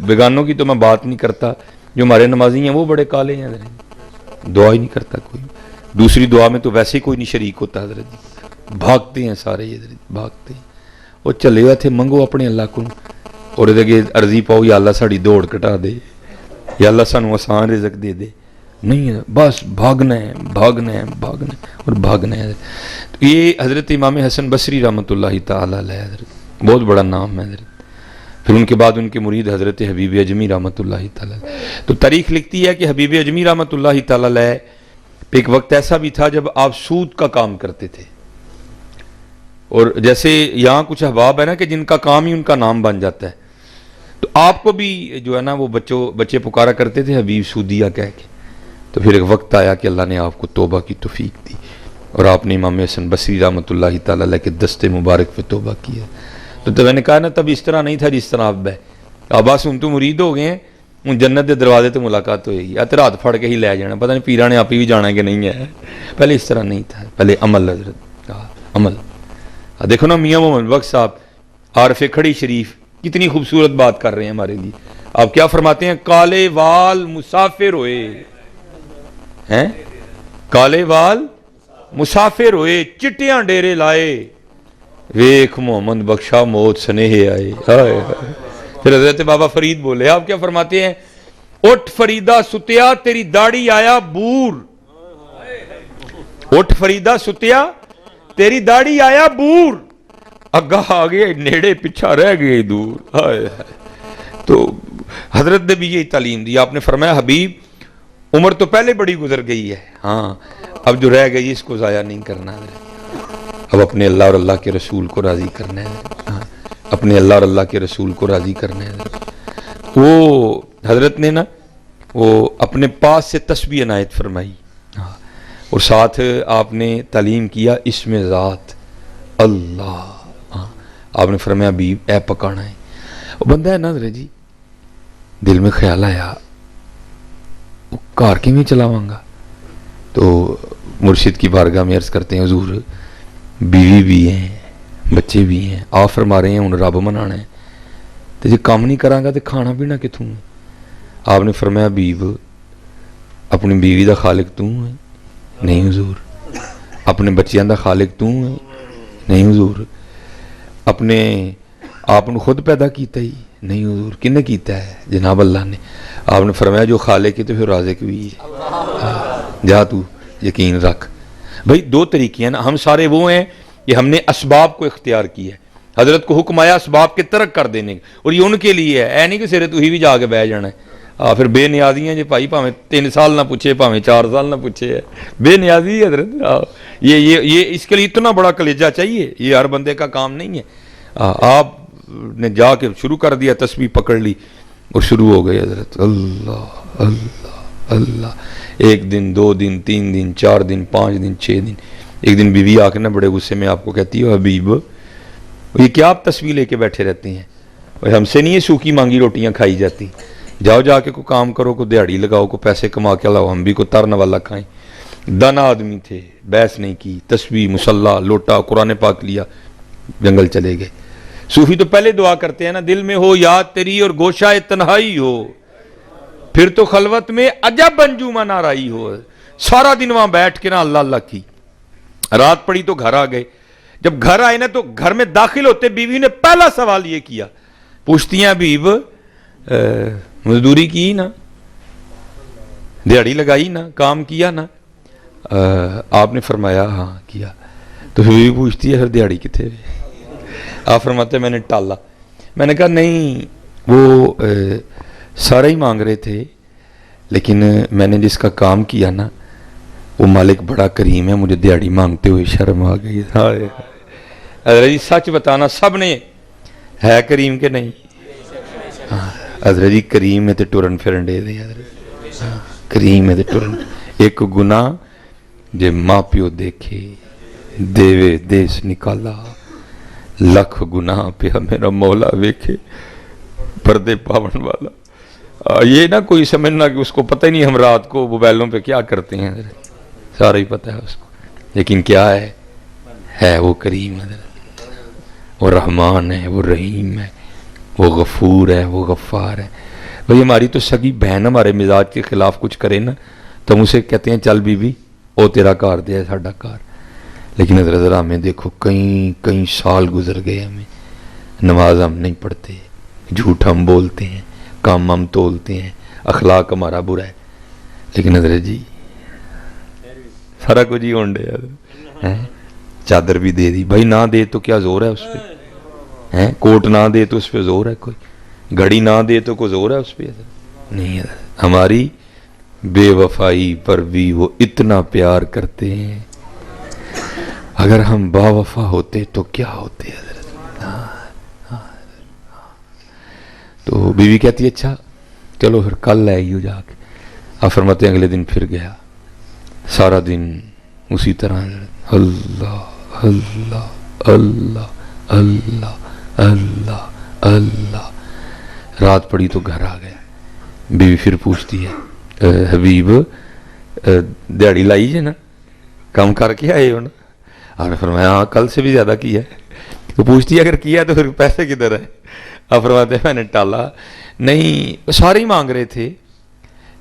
بیگانوں کی تو میں بات نہیں کرتا، جو ہمارے نمازی ہیں وہ بڑے کالے ہیں حضرت، دعا ہی نہیں کرتا کوئی، دوسری دعا میں تو ویسے ہی کوئی نہیں شریک ہوتا حضرت جی، بھاگتے ہیں سارے حضرت، بھاگتے ہیں۔ وہ چلے ہوئے تھے منگو اپنے اللہ کو، اور ادھر عرضی پاؤ یا اللہ ساڑی دوڑ کٹا دے، یا اللہ سانو آسان رزق دے دے، نہیں ہے، بس بھاگنا ہے بھاگنا ہے بھاگنا ہے اور بھاگنا ہے۔ تو یہ حضرت امام حسن بصری رحمۃ اللہ تعالیٰ علیہ حضرت بہت بڑا نام ہے حضرت۔ پھر ان کے بعد ان کے مرید حضرت حبیب اجمی رحمۃ اللہ تعالیٰ علیہ۔ تو تاریخ لکھتی ہے کہ حبیب اجمی رحمۃ اللہ تعالیٰ علیہ پہ ایک وقت ایسا بھی تھا جب آپ سود کا کام کرتے تھے، اور جیسے یہاں کچھ احباب ہے نا کہ جن کا کام ہی ان کا نام بن جاتا ہے، تو آپ کو بھی جو ہے نا وہ بچے پکارا کرتے تھے حبیب سودیہ کہہ کے۔ تو پھر ایک وقت آیا کہ اللہ نے آپ کو توبہ کی توفیق دی، اور آپ نے امام حسن بصری رحمۃ اللہ تعالیٰ علیہ کے دستے مبارک پہ توبہ کیا۔ تو میں نے کہا نا تب اس طرح نہیں تھا جس طرح اب ہے، اب بس ان تو مرید ہو گئے ہیں، ان جنت دے دروازے تو ملاقات ہوئے گی، اتر ہاتھ پھڑ کے ہی لے جانا، پتہ نہیں پیرا نے آپ ہی بھی جانا کہ نہیں ہے۔ پہلے اس طرح نہیں تھا، پہلے عمل حضرت، عمل۔ دیکھو نا میاں محمد بخش صاحب عارف کھڑی شریف کتنی خوبصورت بات کر رہے ہیں ہمارے لیے۔ آپ کیا فرماتے ہیں؟ کالے وال مسافر ہوئے ہیں، کالے وال مسافر ہوئے، چٹیاں ڈیرے لائے، ویکھ محمد بخشا موت سنیہ آئے۔ پھر حضرت بابا فرید بولے، آپ کیا فرماتے ہیں؟ اٹھ فریدہ ستیا تیری داڑھی آیا بور، اٹھ فریدہ ستیا تیری داڑھی آیا بور، اگاہ آگے نیڑے پیچھا رہ گئے دور۔ تو حضرت نے بھی یہی تعلیم دی، آپ نے فرمایا حبیب عمر تو پہلے بڑی گزر گئی ہے، ہاں اب جو رہ گئی اس کو ضائع نہیں کرنا ہے، اب اپنے اللہ اور اللہ کے رسول کو راضی کرنا ہے، اپنے اللہ اور اللہ کے رسول کو راضی کرنا ہے۔ وہ حضرت نے نا وہ اپنے پاس سے تسبیح عنایت فرمائی، اور ساتھ آپ نے تعلیم کیا اسم ذات اللہ، آپ نے فرمایا حبیب اے پکانا ہے۔ وہ بندہ ہے نا حضرت جی، دل میں خیال آیا وہ کار کی میں چلاواں گا، تو مرشد کی بارگاہ میں عرض کرتے ہیں حضور بیوی بھی ہیں بچے بھی ہیں، آپ فرما رہے ہیں ان رب منانا ہے، تو جی کام نہیں کراں گا تو کھانا پینا کتوں؟ آپ نے فرمایا حبیب اپنی بیوی دا خالق تو ہے؟ نہیں حضور، اپنے بچیاں دا خالق تو ہے؟ نہیں حضور. اپنے آپ نے خود پیدا کیتا ہی؟ نہیں حضور. کنے کیتا ہے؟ جناب اللہ نے. آپ نے فرمایا جو خالق ہے تو پھر رازق بھی ہے. جا تو یقین رکھ. بھائی دو طریقے ہیں نا, ہم سارے وہ ہیں کہ ہم نے اسباب کو اختیار کیا ہے. حضرت کو حکم آیا اسباب کے ترک کر دینے کا, اور یہ ان کے لیے ہے, اے نہیں کہ سرے تو ہی بھی جا کے بیٹھ جانا ہے. پھر بے نیازی ہیں جی بھائی, پاویں 3 سال نہ پوچھے, پاویں 4 سال نہ پوچھے, ہے بے نیازی ہے حضرت. یہ اس کے لیے اتنا بڑا کلیجہ چاہیے, یہ ہر بندے کا کام نہیں ہے. آپ نے جا کے شروع کر دیا, تسبیح پکڑ لی اور شروع ہو گئے حضرت. اللہ اللہ اللہ. 1 دن 2 دن 3 دن 4 دن 5 دن 6 دن. ایک دن بیوی آ کے نا بڑے غصے میں آپ کو کہتی ہے, حبیب یہ کیا آپ تسبیح لے کے بیٹھے رہتے ہیں, ہم سے نہیں یہ سوکھی مانگی روٹیاں کھائی جاتی, جاؤ جا کے کوئی کام کرو, کوئی دیہڑی لگاؤ, کوئی پیسے کما کے لاؤ, ہم بھی کوئی ترن والا کھائیں. دانا آدمی تھے, بحث نہیں کی, تسبیح مصلی لوٹا قرآن پاک لیا, جنگل چلے گئے. صوفی تو پہلے دعا کرتے ہیں نا, دل میں ہو یاد تیری اور گوشہ تنہائی ہو, پھر تو خلوت میں عجب انجمن آرائی ہو. سارا دن وہاں بیٹھ کے نا اللہ اللہ کی. رات پڑی تو گھر آ گئے. جب گھر آئے نا تو گھر میں داخل ہوتے بیوی نے پہلا سوال یہ کیا, پوچھتی ہیں حبیب مزدوری کی نا, دیہڑی لگائی نا, کام کیا نا؟ آپ نے فرمایا ہاں کیا. تو بیوی پوچھتی ہے پھر دیہڑی کتنے؟ آپ فرماتے میں نے ٹالا. میں نے کہا نہیں, وہ سارا ہی مانگ رہے تھے, لیکن میں نے جس کا کام کیا نا وہ مالک بڑا کریم ہے, مجھے دیہڑی مانگتے ہوئے شرم آ گئی. حضرت جی سچ بتانا, سب نے ہے کریم کہ نہیں؟ حضرت جی کریم ہے تو ٹرن پھرن دے دیں. حضرت کریم ہے تو ٹرن. ایک گناہ جے ماں پیو دیکھے دیوے دیس نکالا, لکھ گناہ پہ میرا مولا ویکھے پردے پاون والا. یہ نہ کوئی سمجھنا کہ اس کو پتہ ہی نہیں ہم رات کو موبائلوں پہ کیا کرتے ہیں, سارا ہی پتہ ہے اس کو, لیکن کیا ہے وہ کریم ہے, وہ رحمان ہے, وہ رحیم ہے, وہ غفور ہے, وہ غفار ہے. بھئی ہماری تو سگی بہن ہمارے مزاج کے خلاف کچھ کرے نا تو ہم اسے کہتے ہیں چل بی بی او تیرا کار دے ساڈا کار. لیکن حضرت ذرا ہمیں دیکھو کئی سال گزر گئے, ہمیں نماز ہم نہیں پڑھتے, جھوٹ ہم بولتے ہیں, کام ہم تولتے ہیں, اخلاق ہمارا برا ہے. لیکن حضرت جی سارا کچھ ہی ہونڈے ہے. چادر بھی دے دی, بھائی نہ دے تو کیا زور ہے اس پہ, کوٹ نہ دے تو اس پہ زور ہے کوئی, گھڑی نہ دے تو کوئی زور ہے اس پہ؟ نہیں. ہماری بے وفائی پر بھی وہ اتنا پیار کرتے ہیں, اگر ہم با وفا ہوتے تو کیا ہوتے حضرت. تو بیوی کہتی ہے اچھا چلو پھر کل لے آئیو جا کے. آپ فرماتے ہیں اگلے دن پھر گیا, سارا دن اسی طرح اللہ اللہ اللہ اللہ اللہ اللہ. رات پڑی تو گھر آ گیا. بیوی پھر پوچھتی ہے حبیب دیہڑی لائی ہے نا, کام کر کے آئے ہو نا؟ آپ نے فرمایا ہاں کل سے بھی زیادہ کیا ہے. تو پوچھتی ہے اگر کیا تو پھر پیسے کدھر ہے؟ آپ فرماتے ہیں میں نے ٹالا. نہیں سارے ہی مانگ رہے تھے,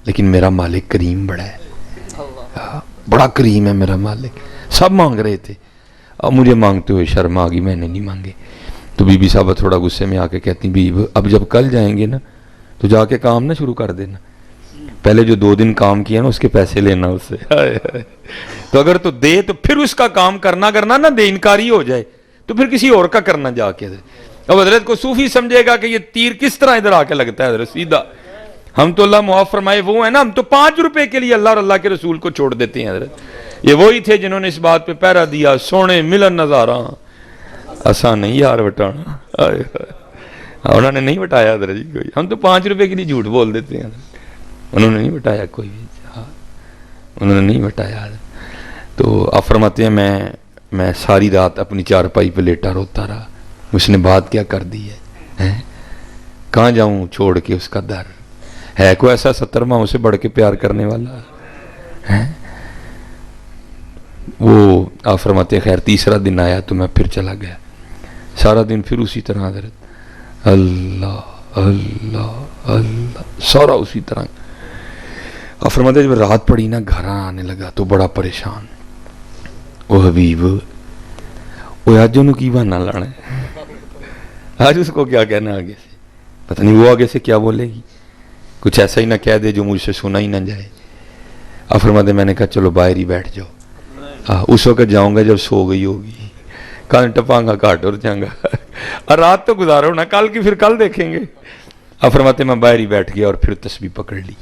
لیکن میرا مالک کریم بڑا ہے, بڑا کریم ہے میرا مالک. سب مانگ رہے تھے, اب مجھے مانگتے ہوئے شرم آ گئی, میں نے نہیں مانگے. تو بی بی صاحبہ تھوڑا غصے میں آ کے کہتی بیب اب جب کل جائیں گے نا تو جا کے کام نہ شروع کر دینا, پہلے جو 2 دن کام کیا نا اس کے پیسے لینا اس سے. تو اگر تو دے تو پھر اس کا کام کرنا نہ دے, انکاری ہو جائے تو پھر کسی اور کا کرنا جا کے. اب حضرت کو صوفی سمجھے گا کہ یہ تیر کس طرح ادھر آ کے لگتا ہے حضرت سیدھا. ہم تو اللہ معاف فرمائے وہ ہیں نا, ہم تو 5 روپے کے لیے اللہ اور اللہ کے رسول کو چھوڑ دیتے ہیں حضرت. یہ وہی تھے جنہوں نے اس بات پہ پہرا دیا, سونے ملن نظارہ آسان نہیں یار بٹانا. انہوں نے نہیں بٹایا حضرت جی کوئی, ہم تو 5 روپے کے لیے جھوٹ بول دیتے ہیں. انہوں نے نہیں بٹایا کوئی بھی, انہوں نے نہیں بٹایا. تو آپ فرماتے ہیں میں ساری رات اپنی چارپائی پہ لیٹا روتا رہا. اس نے بات کیا کر دی ہے, کہاں جاؤں چھوڑ کے اس کا در. ہے کوئی ایسا 70 ماہ سے بڑھ کے پیار کرنے والا ہے؟ وہ آپ فرماتے ہیں خیر تیسرا دن آیا تو میں پھر چلا گیا. سارا دن پھر اسی طرح حضرت اللہ اللہ اللہ, سارا اسی طرح. آپ فرماتے ہیں جب رات پڑی نا گھر آنے لگا تو بڑا پریشان. وہ حبیب وہ آج انہوں کی بہانا لانا ہے, آج اس کو کیا کہنا آگے سے, پتہ نہیں وہ آگے سے کیا بولے گی, کچھ ایسا ہی نہ کہہ دے جو مجھ سے سنا ہی نہ جائے. اب فرماتے میں نے کہا چلو باہر ہی بیٹھ جاؤ, اس وقت جاؤں گا جب سو گئی ہوگی, کان ٹپاؤں گا کاٹ اور جاؤں گا, اور رات تو گزارو نا, کل کی پھر کل دیکھیں گے. اب فرماتے میں باہر ہی بیٹھ گیا اور پھر تسبیح پکڑ لی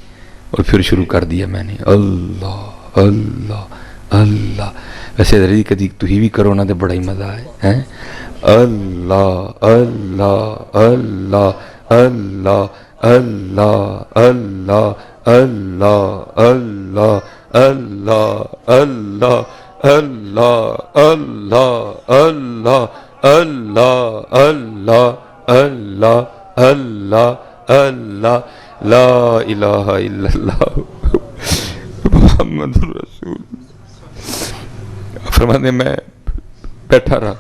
اور پھر شروع کر دیا میں نے اللہ اللہ اللہ. ویسے ادھر کدی تو ہی بھی کرو نا تو بڑا ہی مزہ ہے. اللہ اللہ اللہ اللہ اللہ اللہ اللہ اللہ اللہ اللہ اللہ اللہ اللہ اللہ اللہ اللہ اللہ اللہ لا الہ الا اللہ محمد رسول. فرماتے میں بیٹھا رہا,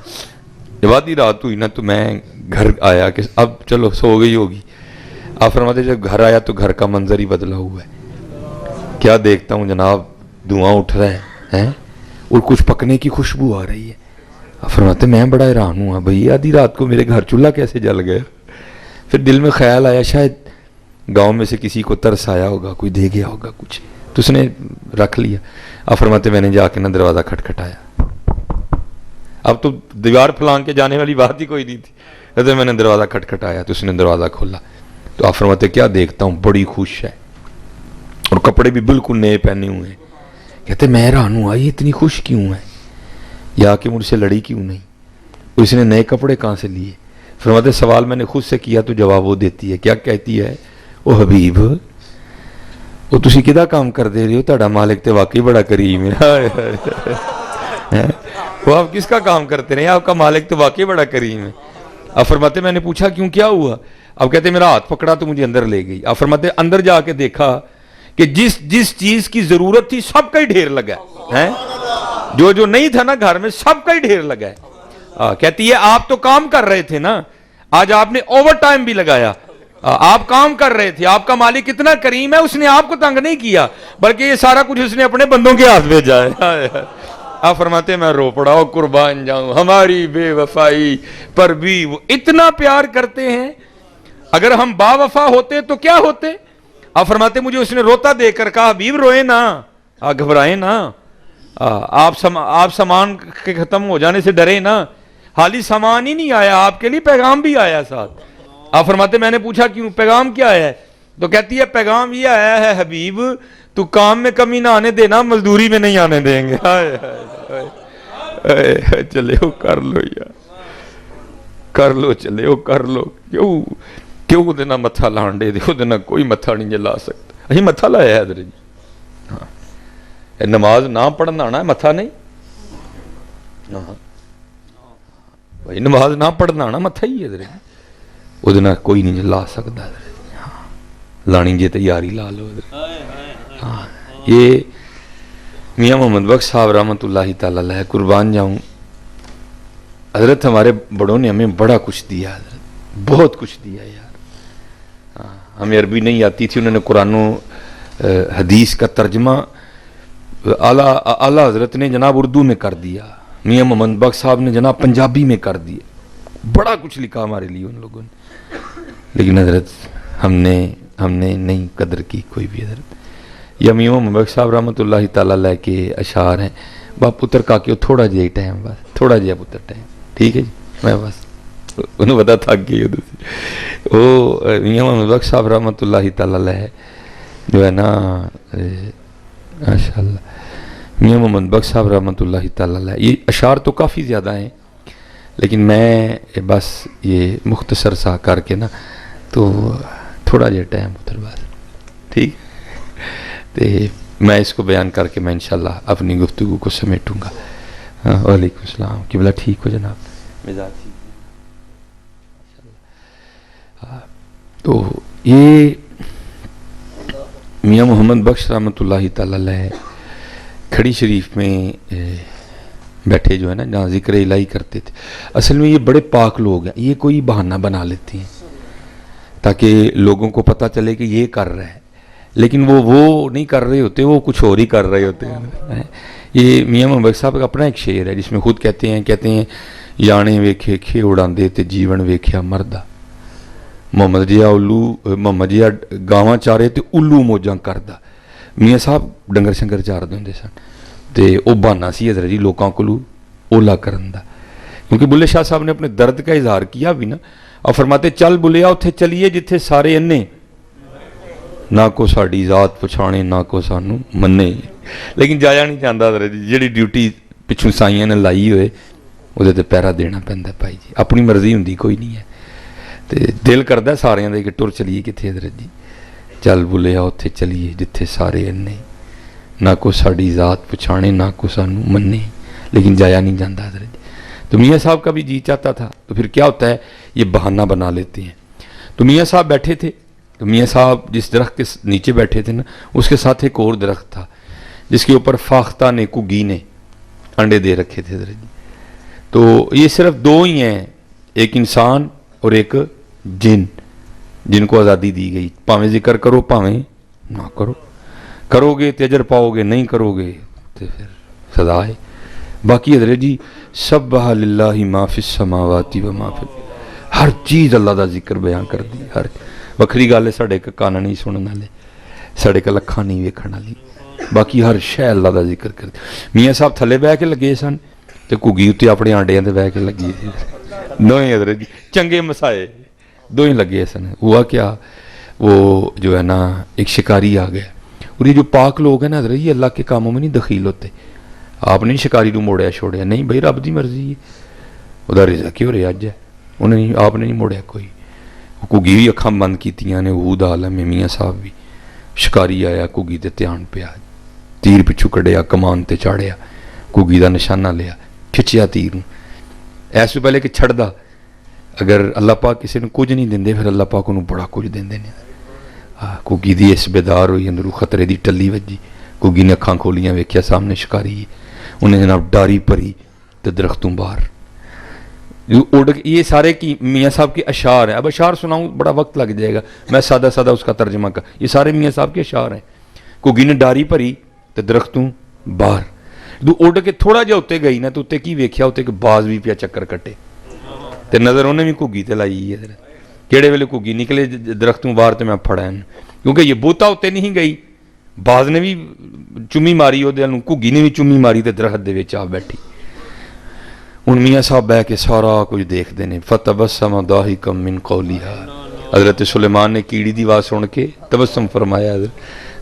جب آدھی رات ہوئی نا تو میں گھر آیا کہ اب چلو سو گئی ہوگی. آپ فرماتے جب گھر آیا تو گھر کا منظر ہی بدلا ہوا ہے. کیا دیکھتا ہوں جناب, دھواں اٹھ رہا ہے اور کچھ پکنے کی خوشبو آ رہی ہے. آپ فرماتے میں بڑا حیران ہوا, بھئی آدھی رات کو میرے گھر چولہا کیسے جل گیا. پھر دل میں خیال آیا شاید گاؤں میں سے کسی کو ترس آیا ہوگا, کوئی دے گیا ہوگا کچھ, تو اس نے رکھ لیا. آپ فرماتے میں نے جا کے نا دروازہ کھٹکھٹایا. اب تو دیوار پھلانگ کے جانے والی بات ہی کوئی نہیں تھی. تو میں نے دروازہ کھٹکھٹایا تو اس نے دروازہ کھولا. تو آپ فرماتے کیا دیکھتا ہوں, بڑی خوش ہے اور کپڑے بھی بالکل نئے پہنے ہوئے ہیں. کہتے میں حیران ہوں یہ اتنی خوش کیوں ہے, یا کہ مجھ سے لڑی کیوں نہیں, اس نے نئے کپڑے کہاں سے لیے. فرماتے سوال میں نے خود سے کیا تو جواب وہ دیتی ہے. کیا کہتی ہے, او حبیب وہ تسی کدا کام کر دے رہے ہو, تہاڈا مالک تے واقعی بڑا کریم ہے. وہ آپ کس کا کام کرتے رہے, آپ کا مالک تو واقعی بڑا کریم ہے. اب فرماتے میں نے پوچھا کیوں, کیا ہوا. اب کہتے میرا ہاتھ پکڑا تو مجھے اندر لے گئی. اب فرماتے اندر جا کے دیکھا کہ جس چیز کی ضرورت تھی سب کا ہی ڈھیر لگا ہے, جو نہیں تھا نا گھر میں سب کا ہی ڈھیر لگا ہے. کہتی ہے آپ تو کام کر رہے تھے نا, آج آپ نے اوور ٹائم بھی لگایا, آپ کام کر رہے تھے, آپ کا مالک اتنا کریم ہے, اس نے آپ کو تنگ نہیں کیا بلکہ یہ سارا کچھ اس نے اپنے بندوں کے ہاتھ بھیجا ہے. آپ فرماتے میں رو پڑا, او قربان جاؤں ہماری بے وفائی پر بھی وہ اتنا پیار کرتے ہیں. اگر ہم با وفا ہوتے تو کیا ہوتے. آپ فرماتے مجھے اس نے روتا دے کر کہا حبیب روئے نا, گھبرائے نا, آپ سامان کے ختم ہو جانے سے ڈرے نا, حالی سامان ہی نہیں آیا, آپ کے لیے پیغام بھی آیا ساتھ. آپ فرماتے میں نے پوچھا کیوں, پیغام کیا ہے. تو کہتی ہے پیغام یہ آیا ہے حبیب تو کام میں کمی نہ آنے دینا, مزدوری میں نہیں آنے دیں گے. چلے ہو کر لو یار, کر لو, چلے ہو کر لو. کیوں دینا متھا لانڈے دے دینا, کوئی متھا نہیں جلا سکتا. اہی متھا لایا ہے ادھر جی, نماز نہ پڑھنا آنا ہے, متھا نہیں. بھائی نماز نہ پڑھنا آنا, متھا ہی ہے ادھر, وہ دینا کوئی نہیں جلا سکتا. لانی جی تیاری لا لو. یہ میاں محمد بخش صاحب رحمۃ اللہ تعالی علیہ, قربان جاؤں, حضرت ہمارے بڑوں نے ہمیں بڑا کچھ دیا, حضرت بہت کچھ دیا یار. ہمیں عربی نہیں آتی تھی, انہوں نے قرآن و حدیث کا ترجمہ اعلیٰ حضرت نے جناب اردو میں کر دیا, میاں محمد بخش صاحب نے جناب پنجابی میں کر دیا, بڑا کچھ لکھا ہمارے لیے ان لوگوں نے. لیکن حضرت ہم نے نہیں قدر کی کوئی بھی. حضرت یا میاں محمد بخش صاحب رحمۃ اللہ تعالیٰ علیہ کے اشعار ہیں, باپ پتر کا کیوں تھوڑا جہا ٹائم, بس تھوڑا جہا پتر ٹائم, ٹھیک ہے جی, میں بس انہوں پتا تھک گئی. وہ میاں محمد بخش صاحب رحمۃ اللہ تعالیٰ علیہ جو ہے نا, ماشاء اللہ, میاں محمد بخش صاحب رحمۃ اللہ تعالیٰ علیہ, یہ اشعار تو کافی زیادہ ہیں لیکن میں بس یہ مختصر سا کر کے نا تو تھوڑا جہا ٹائم اتر بس, ٹھیک. تو میں اس کو بیان کر کے میں انشاءاللہ اپنی گفتگو کو سمیٹوں گا. وعلیکم السلام, قبلہ ٹھیک ہو جناب, مزاج ٹھیک. تو یہ میاں محمد بخش رحمۃ اللہ تعالی علیہ کھڑی شریف میں بیٹھے جو ہے نا, جہاں ذکر الہی کرتے تھے. اصل میں یہ بڑے پاک لوگ ہیں, یہ کوئی بہانہ بنا لیتے ہیں تاکہ لوگوں کو پتہ چلے کہ یہ کر رہا ہے, لیکن وہ نہیں کر رہے ہوتے, وہ کچھ اور ہی کر رہے ہوتے ہیں. یہ میاں محمد صاحب کا اپنا ایک شعر ہے جس میں خود کہتے ہیں یانے ویکھے کھے اڑاندے تے جیون ویکھیا مردہ، محمد جیا گاواں چارے تے الو موجاں کردا۔ میاں صاحب ڈنگر شنگر چاردے ہوندے سن تے او بہانا سی حضرت جی لوکاں کولوں اولا کرن دا، کیونکہ بلے شاہ صاحب نے اپنے درد کا اظہار کیا بھی نا، اور فرماتے چل بلیا اتھے چلیے جتھے سارے انے، نہ کو ساڈی ذات پچھانے نہ کو سانو منے، لیکن جایا نہیں چاہتا حضرت جی، جہی ڈیوٹی پچھوں سائیاں نے لائی ہوئے وہ پیرا دینا پہنتا بھائی جی، اپنی مرضی ہوں کوئی نہیں ہے، تو دل کرتا سارے دے کہ ٹر چلیے کتنے حضرت جی، چل بلیا اتھے چلیے جتھے سارے انے، نہ کو ساڈی ذات پچھانے نہ کو سانو منے، لیکن جایا نہیں جاتا حضرت جی۔ تو میاں صاحب کا بھی جی چاہتا تھا، تو پھر کیا ہوتا ہے یہ بہانہ بنا لیتے ہیں۔ تو میاں صاحب بیٹھے تھے، تو میاں صاحب جس درخت کے نیچے بیٹھے تھے نا، اس کے ساتھ ایک اور درخت تھا جس کے اوپر فاختہ نے کگی نے انڈے دے رکھے تھے حضرت جی۔ تو یہ صرف دو ہی ہیں، ایک انسان اور ایک جن، جن کو آزادی دی گئی، پاویں ذکر کرو پاویں نہ کرو، کرو گے تو اجر پاؤ گے، نہیں کرو گے تو پھر سزا ہے۔ باقی حضرت جی سبح للہ ما فی السماوات و ما فی ہر چیز اللہ دا ذکر بیان کر دی، ہر وکری گل ہے ساڈے کان نہیں سنن والے، ساڈے اکھاں نہیں ویکھن والی، باقی ہر شے اللہ دا ذکر کر دی۔ میاں صاحب تھلے بہ کے لگے سن تے کگی اتنے اپنے آنڈیاں تے بہ کے لگی سی، دوہیں حضرت جی چنگے مسائے دوہیں لگے سن۔ ہوا کیا، وہ جو ہے نا ایک شکاری آ گیا، اور یہ جو پاک لوگ ہیں نا حضرت جی اللہ کے کاموں میں نہیں دخیل ہوتے، آپ نے شکاری کو موڑیا چھوڑیا، نہیں بھائی رب دی مرضی ہے، وہ رزق ہی ہو رہا اج ہے، انہیں آپ نے نہیں موڑیا کوئی۔ کگی بھی اکھاں بند کیتیاں نے، وہود عالم ہے، میاں صاحب بھی، شکاری آیا کگی تے دھیان پیا، تیر پچھو کڈیا، کمان تے چاڑیا، کگی دا نشانہ لیا، کھچیا تیر، ایسے پہلے کہ چھڑدا، اگر اللہ پاک کسی نے کچھ نہیں دیندے پھر اللہ پاک انہوں بڑا کچھ دیندے نے۔ کگی دی اس بیدار ہوئی، اندروں خطرے دی ٹلی وجی، کگی نے اکھاں کھولیاں ویکھیا سامنے شکاری، انہیں جناب ڈاری پری تے درختوں باہر اڑ۔ یہ سارے کی میاں صاحب کے اشعار ہیں، اب اشعار سناؤں بڑا وقت لگ جائے گا، میں سادہ سادہ اس کا ترجمہ کر، یہ سارے میاں صاحب کے اشعار ہیں۔ کگی نے ڈاری پری تے درختوں باہر، تو اڑ کے تھوڑا جہا اتنے گئی نا تو اتنے کی ویکھیا، اتنے کہ باز بھی پیا چکر کٹے، تے نظر انہیں بھی کگی تے لائی ہے، کیڑے ویلے کگی نکلے درختوں باہر تے میں پھڑا، کیونکہ یہ بوتا اتنے نہیں گئی، باز نے بھی چمی ماری، وہ کگی نے بھی چمی ماری تے درخت دے وچ آ بیٹھی۔ ہن میاں صاحب بہ کے سارا کچھ دیکھتے ہیں، فتبسم ضاحکا من قولها، حضرت سلیمان نے کیڑی دی آواز سن کے تبسم فرمایا،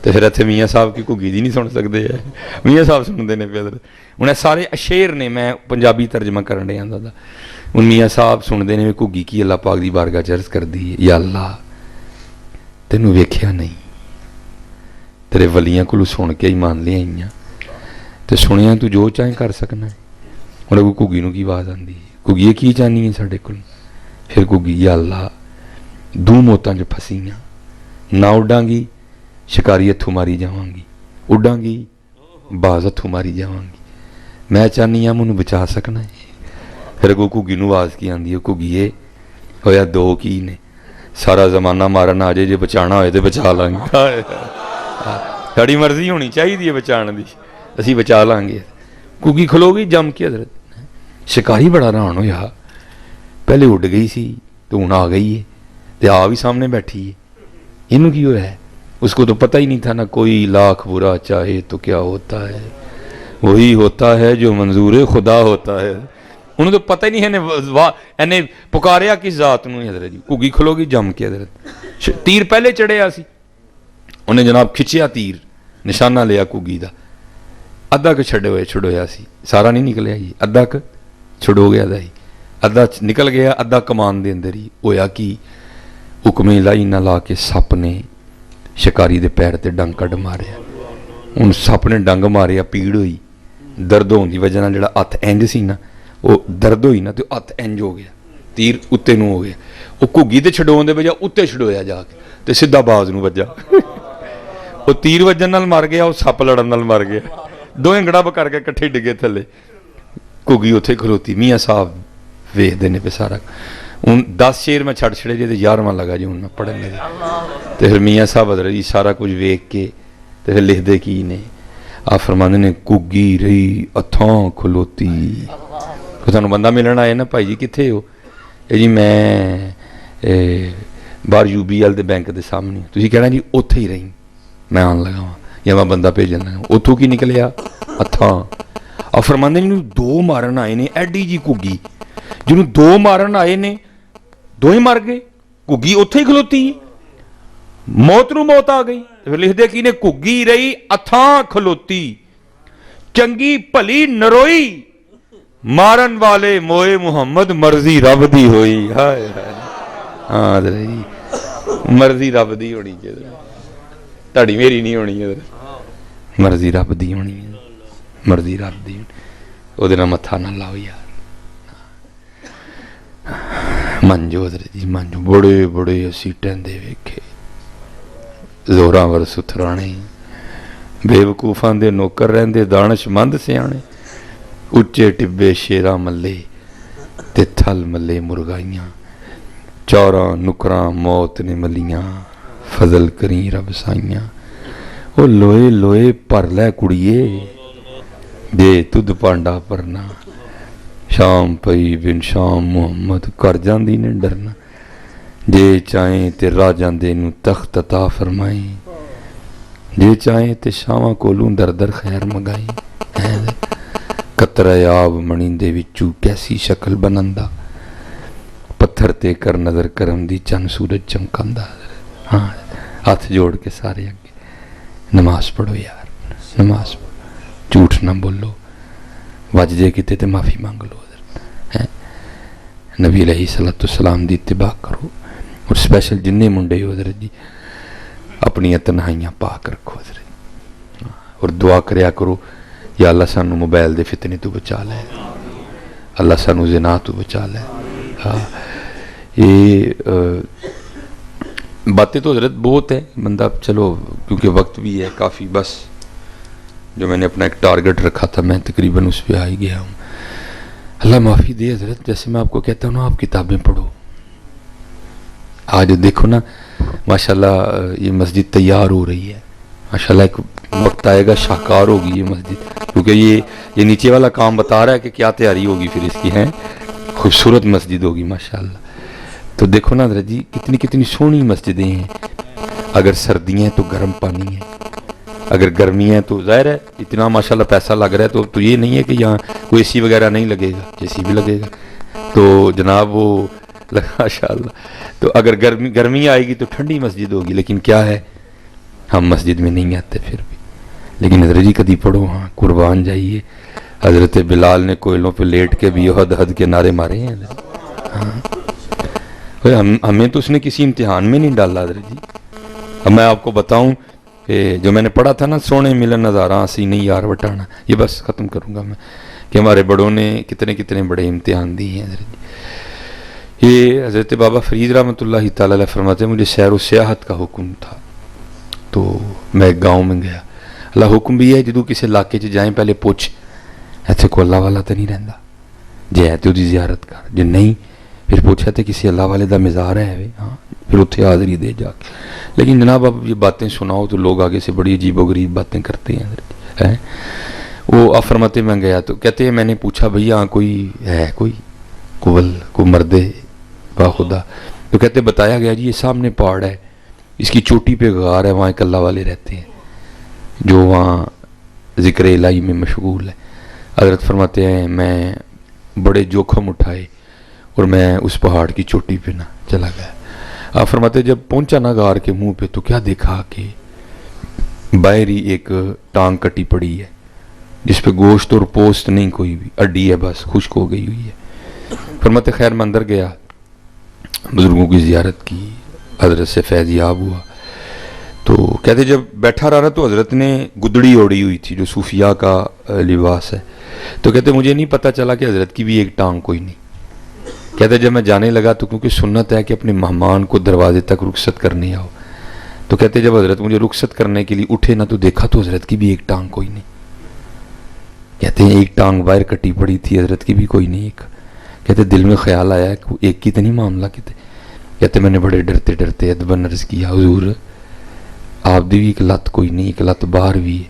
تو پھر اتنے میاں صاحب کی کگی دی نہیں سن سکتے ہیں، میاں صاحب سنتے ہیں پہ حضرت، انہیں سارے اشعر نے، میں پنجابی ترجمہ کرن دیا تھا، ان میاں صاحب سنتے ہیں کگی کی اللہ پاک دی بارگاہ چ عرض کر دی، یا اللہ تینوں ویکھیا نہیں، تیرے ولیاں کولوں سن کے ایمان لے آئیاں، تے سنیا تو جو چاہیں کر سکنا ہے۔ اور وہ کگی نو کی آواز آتی، کگی کی چاہنی ہے ساڈے کول، پھر کگی یا اللہ دو موتاں چ پھسیاں، نہ اڈاں گی شکاری ہتھوں ماری جاواں گی، اڈاں گی باز ہتھوں ماری جاواں گی، میں چاہنی ہاں مینوں بچا سکنا ہے۔ پھر اگوں کگی نو آواز کی آتی ہے، کگیے ہویا دو کی نے، سارا زمانہ مارن آ جائے، جے بچانا ہوئے تو بچا لیں گے، ساری مرضی ہونی چاہیے بچان دی، اسی بچا لیں گے۔ کگی کھلو گئی جم کے حضرت، شکاری بڑا حیران ہویا، پہلے اڈ گئی سی تو ہوں آ گئی ہے، تو آ بھی سامنے بیٹھی ہے، انہوں کی ہوا ہے، اس کو تو پتہ ہی نہیں تھا نا، کوئی لاکھ برا چاہے تو کیا ہوتا ہے، وہی ہوتا ہے جو منظور خدا ہوتا ہے، انہوں تو پتہ ہی نہیں ہے، پکاریا کس ذات نو حضرت جی۔ کگی کھلو گئی جم کے حضرت، تیر پہلے چڑھیا سی، انہیں جناب کھچیا تیر، نشانہ لیا کگی دا، ادھا کہ چھڑویا سی، سارا نہیں نکلیا جی، ادھا کہ چھڑو گیا ہی، ادھا نکل گیا، ادھا کمان دے اندر ہی ہویا کہ حکم الہی نہ لا کے سپ نے شکاری دے پیر تے ڈنگ کڈ ماریا، ان سپ نے ڈنگ ماریا، پیڑ ہوئی، درد ہونے دی وجہ نال جڑا ہتھ انج سی نا، وہ درد ہوئی نا تو ہتھ انج ہو گیا، تیر اتنے نو ہو گیا، وہ کگی تے چھڈون دے بجا اتنے چھڈویا جا کے تے سیدھا باز نو وجا، وہ تیر وجن نال مر گیا، وہ سپ لڑن نال مر گیا، دو انگڑا کر کے کٹھے ڈگے تھلے، کگی اتنے کھلوتی، میاں صاحب ویکھدے نے پہ سارا، ہوں 10 شعر میں چھڑ چھڑے جی، 11واں لگا جی ہوں میں پڑھن لگا، تو پھر میاں صاحب حضرت جی سارا کچھ ویکھ کے تو پھر لکھ دے کی نے، آپ فرماندے نے کگی رہی اتھاں کھلوتی. کوئی سانو بندہ ملن آئے نا بھائی جی کتنے ہو, جی میں باہر UBL دے بینک دے سامنے, تھی کہنا جی اتھے ہی رہی میں آن لگا ہاں, یا میں بندہ بھیجن لگا, اتھوں کی نکلیا اتھاں. اور فرماندے نے دو مارن آئے نے ایڈی جی کگی, جنہوں دو مارن آئے نے دو ہی مر گئے, کگی اتھے ہی کھلوتی, موت نو موت آ گئی. پھر لکھ دے کی نے کگی رہی اتھاں کھلوتی, چنگی بھلی نروئی مارن والے موئے محمد مرضی رب دی ہوئی. ہائے ہائے ہاں جی مرضی رب دی ہونی چاہیے, تڑی میری نہیں ہونی ہے, مرضی رب دی ہونی ہے, مرضی رب دی. وہ متھا نہ لاؤ یار, منجو حضرت جی منجو. بڑے بڑے اسی ٹہندے ویکھے زوراں ور ستھرانے, بے وقوفاں دے نوکر رہندے دانش مند سیانے, اچے ٹبے شیراں ملے تے تھل ملے مرغائیاں, چوراں نکراں موت نے ملیاں فضل کریں رب سائیاں. او لوئے لوئے پر لے کڑیے دے تد پانڈا پرنا, شام پئی بن شام محمد کر جاندی نے ڈرنا, جے چاہیں تے راہ جاندے نو تخت عطا فرمائیں, جے چاہیں تے شاواں کولوں در در خیر مگائیں. قطرہ آب منیندے وچوں کیسی شکل بنندا, پتھر تے کر نظر کرم دی چند سورج چمکاندا. ہاں ہاتھ جوڑ کے سارے اگے نماز پڑھو یار, نماز پڑھو, جھوٹ نہ بولو, وج جے کتے تے معافی مانگ لو. نبی علیہ السلام دی اتباع کرو, اور سپیشل جننے منڈے ہو حضرت جی اپنی تنہائیاں پاک رکھو حضرت, اور دعا کریا کرو یا اللہ سانو موبائل دے فتنے تو بچا لے, اللہ سانو زنا تو بچا لے. ہاں یہ باتیں تو حضرت بہت ہے, بندہ چلو کیونکہ وقت بھی ہے کافی, بس جو میں نے اپنا ایک ٹارگٹ رکھا تھا میں تقریباً اس پہ آ ہی گیا ہوں. اللہ معافی دے حضرت. جیسے میں آپ کو کہتا ہوں نا آپ کتابیں پڑھو, آج دیکھو نا ماشاءاللہ یہ مسجد تیار ہو رہی ہے, ماشاءاللہ ایک وقت آئے گا شاہکار ہوگی یہ مسجد, کیونکہ یہ نیچے والا کام بتا رہا ہے کہ کیا تیاری ہوگی پھر اس کی, ہے خوبصورت مسجد ہوگی ماشاءاللہ. تو دیکھو نا حضرت جی کتنی کتنی سونی مسجدیں ہیں. اگر سردیاں ہیں تو گرم پانی ہے, اگر گرمی ہے تو ظاہر ہے اتنا ماشاءاللہ پیسہ لگ رہا ہے, تو یہ نہیں ہے کہ یہاں کوئی AC وغیرہ نہیں لگے گا, AC بھی لگے گا تو جناب وہ ماشاءاللہ. تو اگر گرمی آئے گی تو ٹھنڈی مسجد ہوگی, لیکن کیا ہے ہم مسجد میں نہیں آتے پھر بھی. لیکن حضرت جی کدی پڑھو, ہاں قربان جائیے, حضرت بلال نے کوئلوں پہ لیٹ کے بھی حد حد کے نعرے مارے ہیں. ہاں ہمیں تو اس نے کسی امتحان میں نہیں ڈالا حضرت جی. اب میں آپ کو بتاؤں کہ جو میں نے پڑھا تھا نا سونے ملن نظارہ سی نہیں یار وٹانا, یہ بس ختم کروں گا میں کہ ہمارے بڑوں نے کتنے کتنے بڑے امتحان دیے ہیں حضرت جی. یہ حضرت بابا فرید رحمۃ اللہ تعالی علیہ فرماتے ہیں مجھے سیر و سیاحت کا حکم تھا, تو میں ایک گاؤں میں گیا. اللہ حکم بھی ہے جدو کسی علاقے جائیں پہلے پوچھ ایتھے کو اللہ والا تو نہیں رہندا, جے ہے تو دی زیارت کر, جے نہیں پھر پوچھا تے کسی اللہ والے دا مزار ہے, ہاں پھر اتھے حاضری دے جا کے. لیکن جناب اب یہ باتیں سناؤ تو لوگ آگے سے بڑی عجیب و غریب باتیں کرتے ہیں. وہ آپ فرماتے میں گیا تو کہتے ہیں میں نے پوچھا بھئی ہاں کوئی ہے کوئی قبل کو مردے با خدا, تو کہتے بتایا گیا جی یہ سامنے پہاڑ ہے, اس کی چوٹی پہ غار ہے, وہاں ایک اللہ والے رہتے ہیں جو وہاں ذکر الہی میں مشغول ہے. حضرت فرماتے ہیں میں بڑے جوخم اٹھائے اور میں اس پہاڑ کی چوٹی پہ نہ چلا گیا. آپ فرماتے جب پہنچا نا غار کے منہ پہ تو کیا دیکھا کہ باہر ہی ایک ٹانگ کٹی پڑی ہے جس پہ گوشت اور پوست نہیں کوئی بھی, اڈی ہے بس خشک ہو گئی ہوئی ہے. فرماتے خیر میں اندر گیا, بزرگوں کی زیارت کی, حضرت سے فیض یاب ہوا. تو کہتے جب بیٹھا رہا تو حضرت نے گدڑی اوڑی ہوئی تھی جو صوفیاء کا لباس ہے. تو کہتے مجھے نہیں پتہ چلا کہ حضرت کی بھی ایک ٹانگ کوئی نہیں. کہتے جب میں جانے لگا تو کیونکہ سنت ہے کہ اپنے مہمان کو دروازے تک رخصت کرنے آؤ, تو کہتے جب حضرت مجھے رخصت کرنے کے لیے اٹھے نہ تو دیکھا تو حضرت کی بھی ایک ٹانگ کوئی نہیں. کہتے ہیں ایک ٹانگ باہر کٹی پڑی تھی, حضرت کی بھی کوئی نہیں. ایک کہتے دل میں خیال آیا کہ ایک کی تو نہیں معاملہ. کہتے میں نے بڑے ڈرتے ڈرتے ادبن عرض کیا حضور آپ دی بھی ایک لت کوئی نہیں, ایک لت باہر بھی ہے.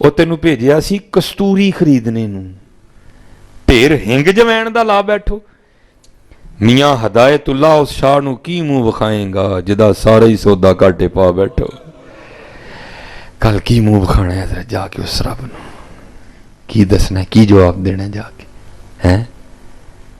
ਉਹ ਤੈਨੂੰ ਭੇਜਿਆ ਸੀ ਕਸਤੂਰੀ ਖਰੀਦਣੇ ਨੂੰ, ਢੇਰ ਹਿੰਗ ਜਵੈਣ ਦਾ ਲਾ ਬੈਠੋ। ਮੀਆਂ ਹਦਾਇਤੁੱਲਾ ਉਸ ਸ਼ਾਹ ਨੂੰ ਕੀ ਮੂੰਹ ਵਿਖਾਏਗਾ ਜਿਹਦਾ ਸਾਰਾ ਹੀ ਸੌਦਾ ਘਾਟੇ ਪਾ ਬੈਠੋ। ਕੱਲ ਕੀ ਮੂੰਹ ਵਿਖਾਣਾ ਹੈ ਜਾ ਕੇ ਉਸ ਰੱਬ ਨੂੰ, ਕੀ ਦੱਸਣਾ, ਕੀ ਜਵਾਬ ਦੇਣਾ ਜਾ ਕੇ ਹੈ।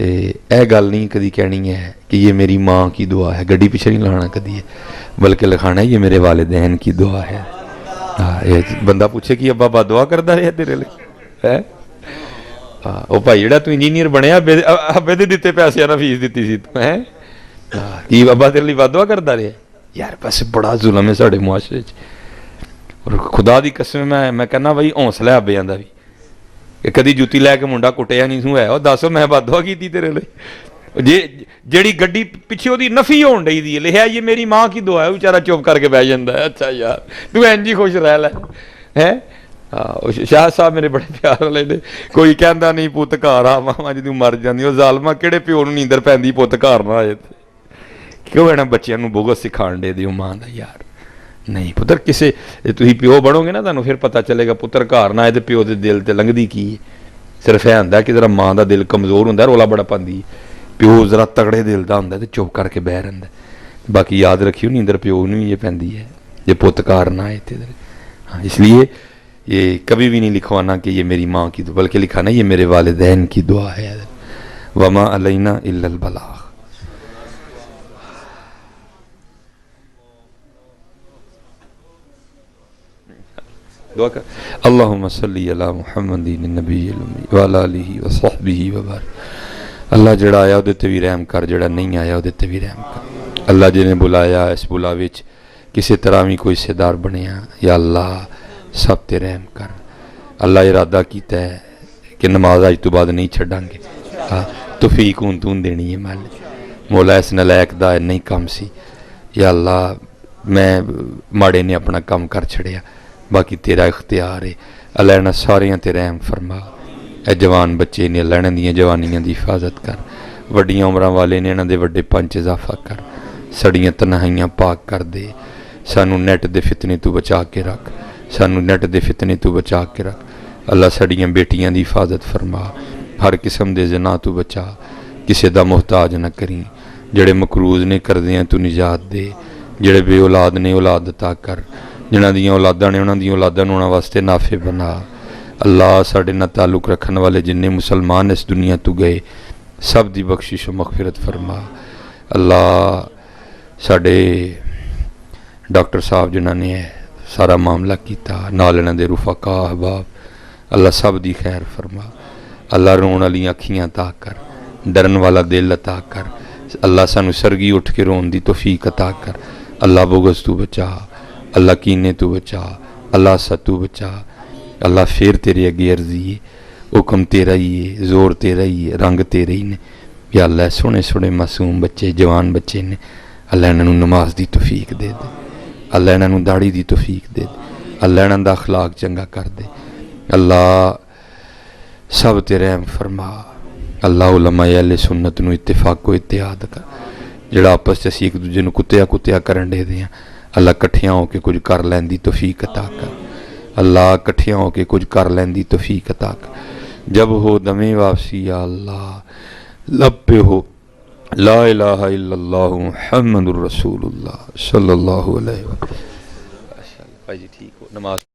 یہ گل نہیں کدی کہنی ہے کہ یہ میری ماں کی دعا ہے، گڈی پیچھے نہیں لکھانا کدی ہے، بلکہ لکھانا ہے یہ میرے والدین کی دعا ہے۔ یہ بندہ پوچھے کہ ابا با دعا کرتا رہا تیرے لیے، وہ بھائی جڑا تو انجینئر بنیا ابے دے دیتے پیسے نہ فیس دیتی سی تو کہ ابا تیرے لیے دعا کرتا رہا یار۔ بس بڑا ظلم ہے سارے معاشرے اور خدا دی قسم میں کہنا بھائی حوصلہ ابیاں دا بھی کہ کدی جوتی لے کے منڈا کٹیا نہیں سو ہے، وہ دس میں دعا کی تیرے لیے، جیڑی گڈی پیچھے وہی نفی ہون ڈئی دی لکھا یہ میری ماں کی دعا ہے، بیچارہ چپ کر کے بہ جاتا ہے۔ اچھا یار تو انج خوش رہ لے ہے۔ شاہ صاحب میرے بڑے پیار والے نے، کوئی کہندا نہیں پت گھر آ ماما جدوں مر جاندی، وہ ظالما کہڑے پیو نوں نیندر پیندی پت گھر نہ آئے، کیوں ہے نا بچیاں نوں بغض سکھان دے دیو ماں دا یار۔ نہیں پتر کسے تھی پیو بنو گے نا تمہیں پھر پتہ چلے گا پتر گھر نہ آئے تو پیو دے دل تے لنگدی کی ہے۔ صرف یہ ہوندا کہ ذرا ماں دا دل کمزور ہوندا، رولا بڑا پاندی، پیو ذرا تگڑے دل دا ہوندا تے چپ کر کے بہ رہندا۔ باقی یاد رکھیو نیندر پیو نوں یہ پیندی ہے جے پت گھر نہ آئے تے۔ اس لیے یہ کبھی بھی نہیں لکھوانا کہ یہ میری ماں کی دعا، بلکہ لکھانا یہ میرے والدین کی دعا ہے۔ وما علینا الا البلاغ۔ دعا کر اللہم صلی علی محمد النبی الامی وعلی آلہ وصحبہ وبارک۔ اللہ جڑا آیا وہ تے بھی رحم کر، جڑا نہیں آیا وہ تے بھی رحم کر۔ اللہ جنہیں بلایا اس بلاوچ کسی طرح بھی کوئی حصے دار بنیا، یا اللہ سب تے رحم کر۔ اللہ ارادہ کیتا ہے کہ نماز آج تو بعد نہیں چھڑاں گے، توفیق تون دینی ہے مولا، اس نلائق دا نہیں کام سی، یا اللہ میں ماڑے نے اپنا کام کر چھڑیا، باقی تیرا اختیار ہے۔ اللہ انہاں ساریاں تے رحم فرما، اے جوان بچے نے اللہ انہاں دیاں جوانیاں دی حفاظت کر، وڈیاں عمراں والے نے انہاں دے وڈے پنچ اضافہ کر، سڑیاں تنہائیاں پاک کر دے، سانو نیٹ دے فتنے تو بچا کے رکھ، سانو نیٹ دے فتنے تو بچا کے رکھ۔ اللہ سڑیاں بیٹیاں دی حفاظت فرما، ہر قسم دے زنا تو بچا، کسے دا محتاج نہ کریں، جڑے مقروض نے کر دیاں تو نجات دے، جڑے بے اولاد نے اولاد عطا کر، جنہاں دیاں اولاداں نے انہاں دیاں اولاداں نوں انہاں واسطے نافع بنا۔ اللہ ساڈے نال تعلق رکھن والے جننے مسلمان اس دنیا تو گئے سب دی بخشش و مغفرت فرما۔ اللہ ساڈے ڈاکٹر صاحب جنہاں نے سارا معاملہ کیتا، نال انہاں دے رفقا احباب، اللہ سب دی خیر فرما۔ اللہ رون والی اکھیاں عطا کر، ڈرن والا دل عطا کر، اللہ سانو سرگی اٹھ کے رون دی توفیق عطا کر۔ اللہ بغض تو بچا، اللہ کینے تو بچا، اللہ حسد تو بچا۔ اللہ پھر تیرے اگے عرضی ہے، حکم تیرا ہی ہے، زور تیرا ہی ہے، رنگ تیرے ہی نے، یا اللہ سونے سونے معصوم بچے جوان بچے نے، اللہ انہوں نماز دی توفیق دے دے، اللہ انہوں داڑھی دی توفیق دے دے، اللہ انہوں دا اخلاق چنگا کر دے۔ اللہ سب تے رحم فرما۔ اللہ علماء اہل سنت نو اتفاق کو اتحاد کر، جڑا آپس چ ایک دوجے نو کتیا کرن دے دیاں، اللہ کٹھیاں ہو کے کچھ کر لین دی توفیق عطا کر۔ اللہ کٹھیاں ہو کے کچھ کر لین دی توفیق عطا کر۔ جب ہو دمیں واپسی یا اللہ لب پہ ہو لا الہ الا اللہ محمد الرسول اللہ صلی اللہ علیہ وسلم۔ بھائی جی ٹھیک ہو نماز